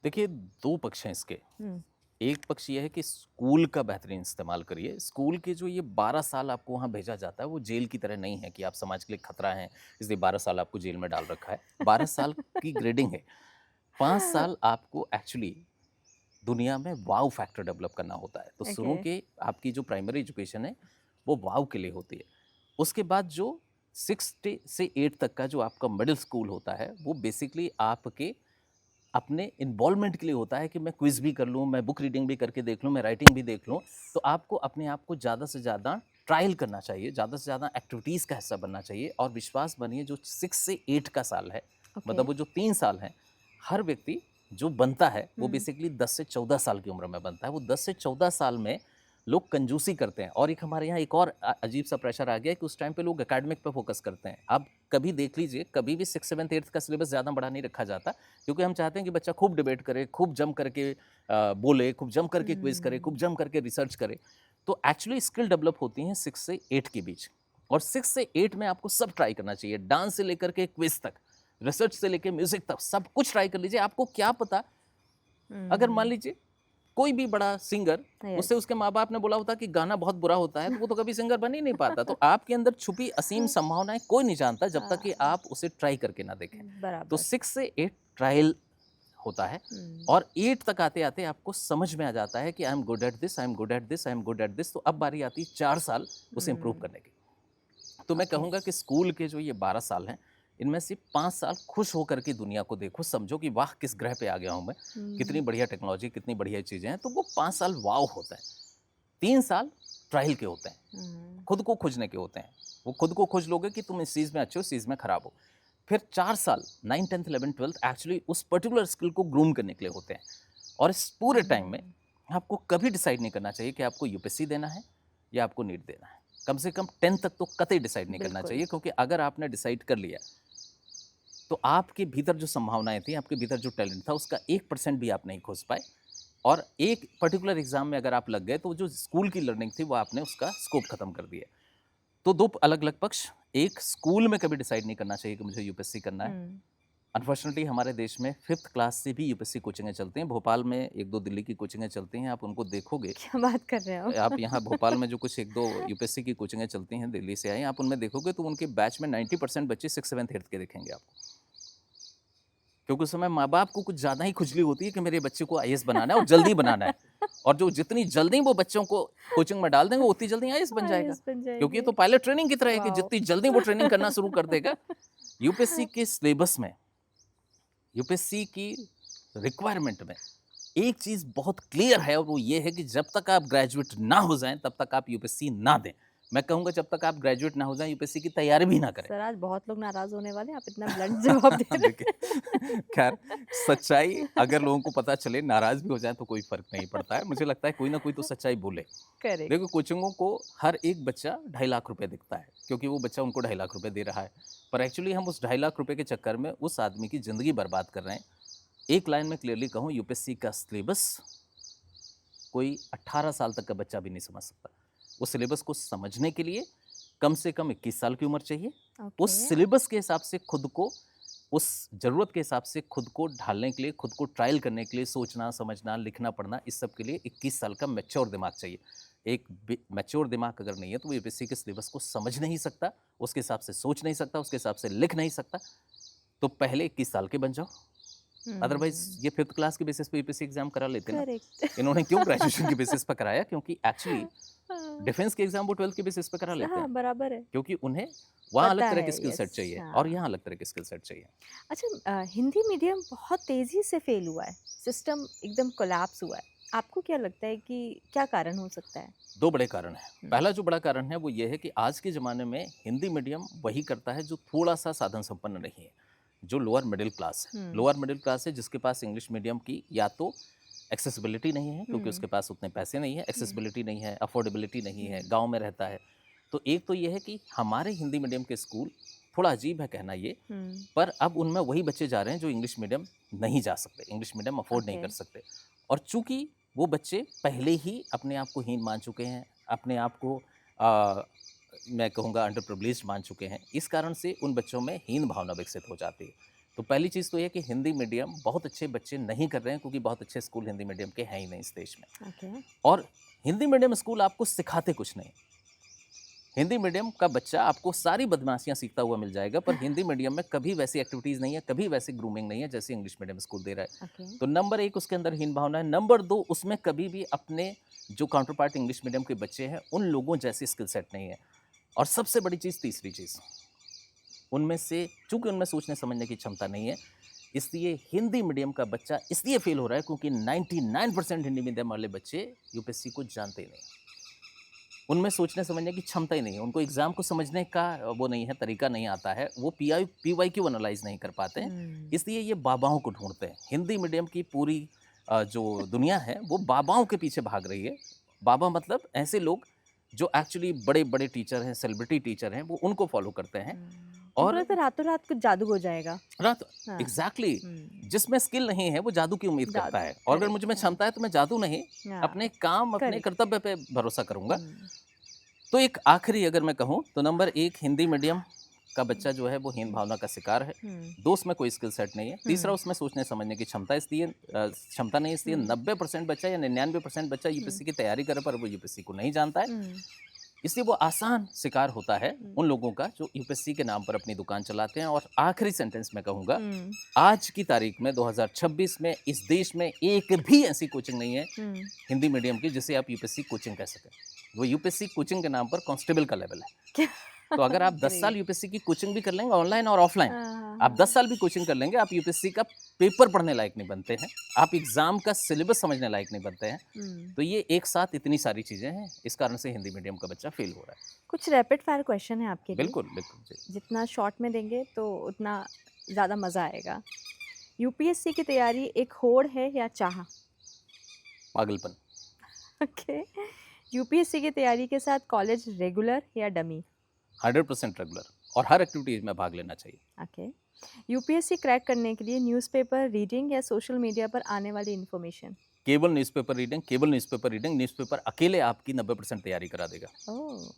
देखिए, 2 पक्ष हैं इसके। हुँ। एक पक्ष ये है कि स्कूल का बेहतरीन इस्तेमाल करिए। स्कूल के जो ये 12 साल आपको वहाँ भेजा जाता है, वो जेल की तरह नहीं है कि आप समाज के लिए खतरा हैं, इसलिए 12 साल आपको जेल में डाल रखा है। 12 साल की ग्रेडिंग है। 5 साल आपको एक्चुअली दुनिया में वाव फैक्टर डेवलप करना होता है। तो ओके। शुरू के आपकी जो प्राइमरी एजुकेशन है, वो वाव के लिए होती है। उसके बाद जो 6 से 8 तक का जो आपका मिडिल स्कूल होता है, वो बेसिकली आपके अपने इन्वॉल्वमेंट के लिए होता है कि मैं क्विज भी कर लूँ, मैं बुक रीडिंग भी करके देख लूँ, मैं राइटिंग भी देख लूँ। तो आपको अपने आप को ज़्यादा से ज़्यादा ट्रायल करना चाहिए, ज़्यादा से ज़्यादा एक्टिविटीज़ का हिस्सा बनना चाहिए। और विश्वास बनिए, जो 6 से 8 का साल है, ओके। मतलब वो जो 3 साल हैं, हर व्यक्ति जो बनता है वो हम्म। बेसिकली 10 से 14 साल की उम्र में बनता है। वो 10 से 14 साल में लोग कंजूसी करते हैं। और एक हमारे यहाँ एक और अजीब सा प्रेशर आ गया है कि उस टाइम पे लोग एकेडमिक पे फोकस करते हैं। आप कभी देख लीजिए, कभी भी 6, 7, 8 का सिलेबस ज़्यादा बड़ा नहीं रखा जाता, क्योंकि हम चाहते हैं कि बच्चा खूब डिबेट करे, खूब जम करके बोले, खूब जम करके क्विज करे, खूब जम करके रिसर्च करे। तो एक्चुअली स्किल डेवलप होती हैं 6 से 8 के बीच। और 6 से 8 में आपको सब ट्राई करना चाहिए, डांस से लेकर के क्विज तक, रिसर्च से लेकर म्यूजिक तक, सब कुछ ट्राई कर लीजिए। आपको क्या पता, अगर मान लीजिए कोई भी बड़ा सिंगर, यस। उससे उसके माँ बाप ने बोला होता कि गाना बहुत बुरा होता है, तो वो तो कभी सिंगर बन ही नहीं पाता। तो आपके अंदर छुपी असीम संभावनाएं कोई नहीं जानता जब तक कि आप उसे ट्राई करके ना देखें। तो बराबर। 6 से 8 ट्रायल होता है। और 8 तक आते आते आपको समझ में आ जाता है कि I am good at this, I am good at this, I am good at this. तो अब बारी आती है 4 साल उसे इम्प्रूव करने की। तो मैं ओके। कहूँगा कि स्कूल के जो ये 12 साल हैं, इनमें से 5 साल खुश होकर के दुनिया को देखो, समझो कि वाह किस ग्रह पे आ गया हूँ मैं, कितनी बढ़िया टेक्नोलॉजी, कितनी बढ़िया चीज़ें हैं। तो वो 5 साल वाव होता है। 3 साल ट्रायल के होते हैं, खुद को खोजने के होते हैं। वो खुद को खोज लोगे कि तुम इस चीज़ में अच्छे हो, इस चीज़ में खराब हो। फिर 4 साल 9, 10, 11, 12 एक्चुअली उस पर्टिकुलर स्किल को ग्रूम करने के लिए होते हैं। और इस पूरे टाइम में आपको कभी डिसाइड नहीं करना चाहिए कि आपको यूपीएससी देना है या आपको नीट देना है। कम से कम 10 तक तो कतई डिसाइड नहीं करना बिल्कुल। चाहिए, क्योंकि अगर आपने डिसाइड कर लिया तो आपके भीतर जो संभावनाएं थी, आपके भीतर जो टैलेंट था, उसका 1% भी आप नहीं खोज पाए। और एक पर्टिकुलर एग्जाम में अगर आप लग गए तो जो स्कूल की लर्निंग थी वो आपने उसका स्कोप खत्म कर दिया। तो दो अलग अलग पक्ष। एक, स्कूल में कभी डिसाइड नहीं करना चाहिए कि मुझे यूपीएससी करना है। अनफॉर्चुनेटली हमारे देश में 5th क्लास से भी यूपीएससी कोचिंगें चलती हैं। भोपाल में 1-2 दिल्ली की कोचिंगें चलती हैं, आप उनको देखोगे। क्या बात कर रहे हो आप यहाँ भोपाल में जो कुछ 1-2 यूपीएससी की कोचिंगें चलती हैं, दिल्ली से आई, आप उनमें देखोगे तो उनके बैच में 90% बच्चे 6, 7, 8 के दिखेंगे आपको। क्योंकि उस समय माँ बाप को कुछ ज़्यादा ही खुजली होती है कि मेरे बच्चे को आईएएस बनाना है और जल्दी बनाना है। और जो जितनी जल्दी वो बच्चों को कोचिंग में डाल देंगे, उतनी जल्दी आईएएस बन जाएगा। आईएएस बन क्योंकि ये जाएंगे। तो पायलट ट्रेनिंग की तरह है कि वाओ। जितनी जल्दी वो ट्रेनिंग करना शुरू कर देगा। यूपीएससी के सिलेबस में, यूपीएससी की रिक्वायरमेंट में एक चीज़ बहुत क्लियर है, और वो ये है कि जब तक आप ग्रेजुएट ना हो जाएं तब तक आप यूपीएससी ना दें। मैं कहूँगा जब तक आप ग्रेजुएट ना हो जाएं यूपीएससी की तैयारी भी ना करें। सर आज बहुत लोग नाराज होने वाले हैं, आप इतना ब्लंट जवाब दे रहे देखिए, खैर सच्चाई अगर लोगों को पता चले, नाराज भी हो जाए तो कोई फर्क नहीं पड़ता है। मुझे लगता है कोई ना कोई तो सच्चाई बोले। करेक्ट। देखो, कोचिंगों को हर एक बच्चा 2.5 लाख रुपए दिखता है, क्योंकि वो बच्चा उनको 2.5 लाख रुपए दे रहा है। पर एक्चुअली हम उस 2.5 लाख रुपए के चक्कर में उस आदमी की जिंदगी बर्बाद कर रहे हैं। एक लाइन में क्लियरली कहूँ, यूपीएससी का सिलेबस कोई 18 साल तक का बच्चा भी नहीं समझ सकता। उस सिलेबस को समझने के लिए कम से कम 21 साल की उम्र चाहिए। उस ओके। सिलेबस के हिसाब से खुद को, उस ज़रूरत के हिसाब से खुद को ढालने के लिए, खुद को ट्रायल करने के लिए, सोचना, समझना, लिखना, पढ़ना, इस सब के लिए 21 साल का मैच्योर दिमाग चाहिए। एक मैच्योर दिमाग अगर नहीं है तो वो यूपीएससी के सिलेबस को समझ नहीं सकता, उसके हिसाब से सोच नहीं सकता, उसके हिसाब से लिख नहीं सकता। तो पहले 21 साल के बन जाओ। अदरवाइज ये 5th क्लास के बेसिस पे यूपीएससी एग्जाम करा लेते ना। करेक्ट। इन्होंने क्यों ग्रेजुएशन के बेसिस पर कराया? क्योंकि एक्चुअली डिफेंस के एग्जाम वो 12th के बेसिस पे करा लेते हाँ हैं, बराबर है। क्योंकि उन्हें वहाँ अलग पता तरह है, के स्किल सेट यस। चाहिए और हाँ। यहाँ अलग तरह के स्किल सेट चाहिए। अच्छा, हिंदी मीडियम बहुत तेजी से फेल हुआ है, सिस्टम एकदम कोलैप्स हुआ है। आपको क्या लगता है कि क्या कारण हो सकता है? 2 बड़े कारण हैं। पहला जो बड़ा कारण है वो ये है कि आज के ज़माने में हिंदी मीडियम वही करता है जो थोड़ा-सा साधन संपन्न नहीं है, जो लोअर मिडिल क्लास है। लोअर मिडिल क्लास है जिसके पास इंग्लिश मीडियम की या तो एक्सेसिबिलिटी नहीं है, क्योंकि उसके पास उतने पैसे नहीं है, एक्सेसिबिलिटी नहीं है, अफोर्डेबिलिटी नहीं है, गाँव में रहता है। तो एक तो ये है कि हमारे हिंदी मीडियम के स्कूल, थोड़ा अजीब है कहना ये, पर अब उनमें वही बच्चे जा रहे हैं जो इंग्लिश मीडियम नहीं जा सकते, इंग्लिश मीडियम अफोर्ड नहीं ओके। कर सकते। और चूंकि वो बच्चे पहले ही अपने आप को हीन मान चुके हैं, अपने आप को मैं कहूँगा अंडर प्रिविलेज्ड मान चुके हैं, इस कारण से उन बच्चों में हीन भावना विकसित हो जाती है। तो पहली चीज़ तो ये कि हिंदी मीडियम बहुत अच्छे बच्चे नहीं कर रहे हैं, क्योंकि बहुत अच्छे स्कूल हिंदी मीडियम के हैं ही नहीं इस देश में। ओके। और हिंदी मीडियम स्कूल आपको सिखाते कुछ नहीं। हिंदी मीडियम का बच्चा आपको सारी बदमाशियां सीखता हुआ मिल जाएगा, पर हिंदी मीडियम में कभी वैसी एक्टिविटीज़ नहीं है, कभी वैसी ग्रूमिंग नहीं है जैसे इंग्लिश मीडियम स्कूल दे रहा है। ओके। तो नंबर 1 उसके अंदर हीन भावना है। नंबर 2, उसमें कभी भी अपने जो काउंटर पार्ट इंग्लिश मीडियम के बच्चे हैं उन लोगों जैसी स्किल सेट नहीं है। और सबसे बड़ी चीज़, तीसरी चीज़, उनमें से चूंकि उनमें सोचने समझने की क्षमता नहीं है, इसलिए हिंदी मीडियम का बच्चा इसलिए फेल हो रहा है क्योंकि 99% हिंदी मीडियम वाले बच्चे यूपीएससी को जानते ही नहीं, उनमें सोचने समझने की क्षमता ही नहीं है, उनको एग्जाम को समझने का वो नहीं है, तरीका नहीं आता है, वो पीवाई क्यू एनालाइज नहीं कर पाते हैं, इसलिए ये बाबाओं को ढूंढते हैं। हिंदी मीडियम की पूरी जो दुनिया है वो बाबाओं के पीछे भाग रही है। बाबा मतलब ऐसे लोग जो एक्चुअली बड़े बड़े टीचर हैं, सेलिब्रिटी टीचर हैं, वो उनको फॉलो करते हैं। और और तो रातों रात कुछ जादू हो जाएगा। रात हाँ। एग्जैक्टली हम्म, जिसमें स्किल नहीं है वो जादू की उम्मीद करता जादू, है, और अगर correct, मुझ में हाँ। क्षमता है तो मैं जादू नहीं, हाँ, अपने काम, अपने correct, कर्तव्य पे भरोसा करूंगा। हम्म, तो एक आखिरी अगर मैं कहूँ तो नंबर 1 हिंदी मीडियम का बच्चा जो है वो हीन भावना का शिकार है। हम्म, 2 उसमें कोई स्किल सेट नहीं है। तीसरा हम्म, उसमें सोचने समझने की क्षमता नहीं, इसलिए 90% बच्चा या 99% बच्चा यूपीएससी की तैयारी करे पर वो यूपीएससी को नहीं जानता है। हम्म, इसलिए वो आसान शिकार होता है उन लोगों का जो यूपीएससी के नाम पर अपनी दुकान चलाते हैं। और आखिरी सेंटेंस में कहूँगा, हम्म, आज की तारीख में 2026 में इस देश में एक भी ऐसी कोचिंग नहीं है हम्म, हिंदी मीडियम की जिसे आप यूपीएससी कोचिंग कह सकें। वो यूपीएससी कोचिंग के नाम पर कांस्टेबल का लेवल है। तो अगर आप 10 साल Great. यूपीएससी की कोचिंग भी कर लेंगे ऑनलाइन और ऑफलाइन, हाँ, आप 10 साल भी कोचिंग कर लेंगे, आप यूपीएससी का पेपर पढ़ने लायक नहीं बनते हैं, आप एग्जाम का सिलेबस समझने लायक नहीं बनते हैं। तो ये एक साथ इतनी सारी चीजें हैं, इस कारण से हिंदी मीडियम का बच्चा फेल हो रहा है। कुछ रैपिड फायर क्वेश्चन है आपके लिए। बिल्कुल बिल्कुल जी। जितना शॉर्ट में देंगे तो उतना ज़्यादा मज़ा आएगा। यूपीएससी की तैयारी एक होड़ है या चाह? पागलपन। ओके। यूपीएससी की तैयारी के साथ कॉलेज रेगुलर या डमी? 100% रेगुलर, और हर एक्टिविटीज में भाग लेना चाहिए। ओके। यूपीएससी क्रैक करने के लिए न्यूज़पेपर रीडिंग या सोशल मीडिया पर आने वाली इन्फॉर्मेशन? केवल न्यूज़पेपर रीडिंग, केवल न्यूज़पेपर रीडिंग, न्यूज़पेपर अकेले आपकी 90% तैयारी करा देगा। ओह।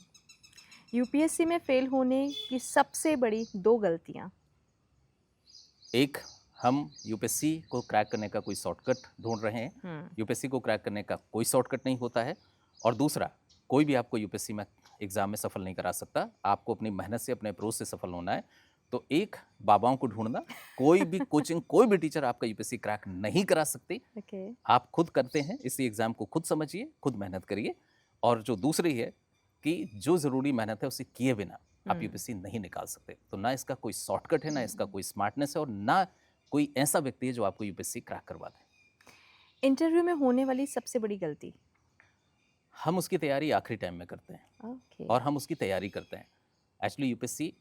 यूपीएससी में फेल होने की सबसे बड़ी 2 गलतियाँ? एक, हम यूपीएससी को क्रैक करने का कोई शॉर्टकट ढूंढ रहे हैं। हम्म, यूपीएससी को क्रैक करने का कोई शॉर्टकट नहीं होता है। और दूसरा, कोई भी आपको यूपीएससी में एग्जाम में सफल नहीं करा सकता, आपको अपनी मेहनत से, अपने अप्रोच से सफल होना है। तो एक, बाबाओं को ढूंढना, कोई भी कोचिंग, कोई भी टीचर आपका यूपीएससी क्रैक नहीं करा सकती, ओके। आप खुद करते हैं। इसी एग्जाम को खुद समझिए, खुद मेहनत करिए। और जो दूसरी है कि जो ज़रूरी मेहनत है उसे किए बिना आप यूपीएससी नहीं निकाल सकते। तो ना इसका कोई शॉर्टकट है, ना इसका कोई स्मार्टनेस है, और ना कोई ऐसा व्यक्ति है जो आपको यूपीएससी क्रैक करवा दे। इंटरव्यू में होने वाली सबसे बड़ी गलती? हम उसकी तैयारी आखिरी टाइम में करते हैं, ओके। और हम उसकी तैयारी करते हैं। एक्चुअली यूपीएससी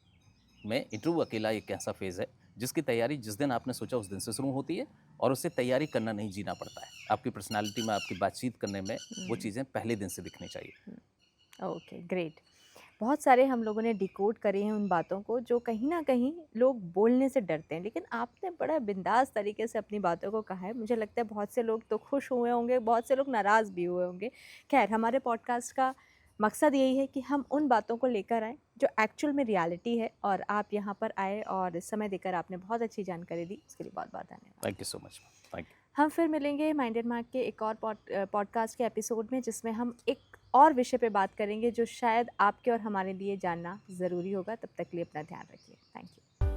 में इंटरव्यू अकेला एक ऐसा फेज़ है जिसकी तैयारी जिस दिन आपने सोचा उस दिन से शुरू होती है, और उससे तैयारी करना नहीं, जीना पड़ता है। आपकी पर्सनालिटी में, आपकी बातचीत करने में वो चीज़ें पहले दिन से दिखनी चाहिए। Okay, great. बहुत सारे हम लोगों ने डिकोड करे हैं उन बातों को जो कहीं ना कहीं लोग बोलने से डरते हैं, लेकिन आपने बड़ा बिंदास तरीके से अपनी बातों को कहा है। मुझे लगता है बहुत से लोग तो खुश हुए होंगे, बहुत से लोग नाराज़ भी हुए होंगे। खैर, हमारे पॉडकास्ट का मकसद यही है कि हम उन बातों को लेकर आएँ जो एक्चुअल में रियलिटी है, और आप यहाँ पर आए और समय देकर आपने बहुत अच्छी जानकारी दी, उसके लिए बहुत बहुत धन्यवाद। Thank you so much. Thank you. हम फिर मिलेंगे माइंड एंड मार्क के एक और पॉडकास्ट के एपिसोड में, जिसमें हम एक और विषय पे बात करेंगे जो शायद आपके और हमारे लिए जानना ज़रूरी होगा। तब तक के लिए अपना ध्यान रखिए। Thank you.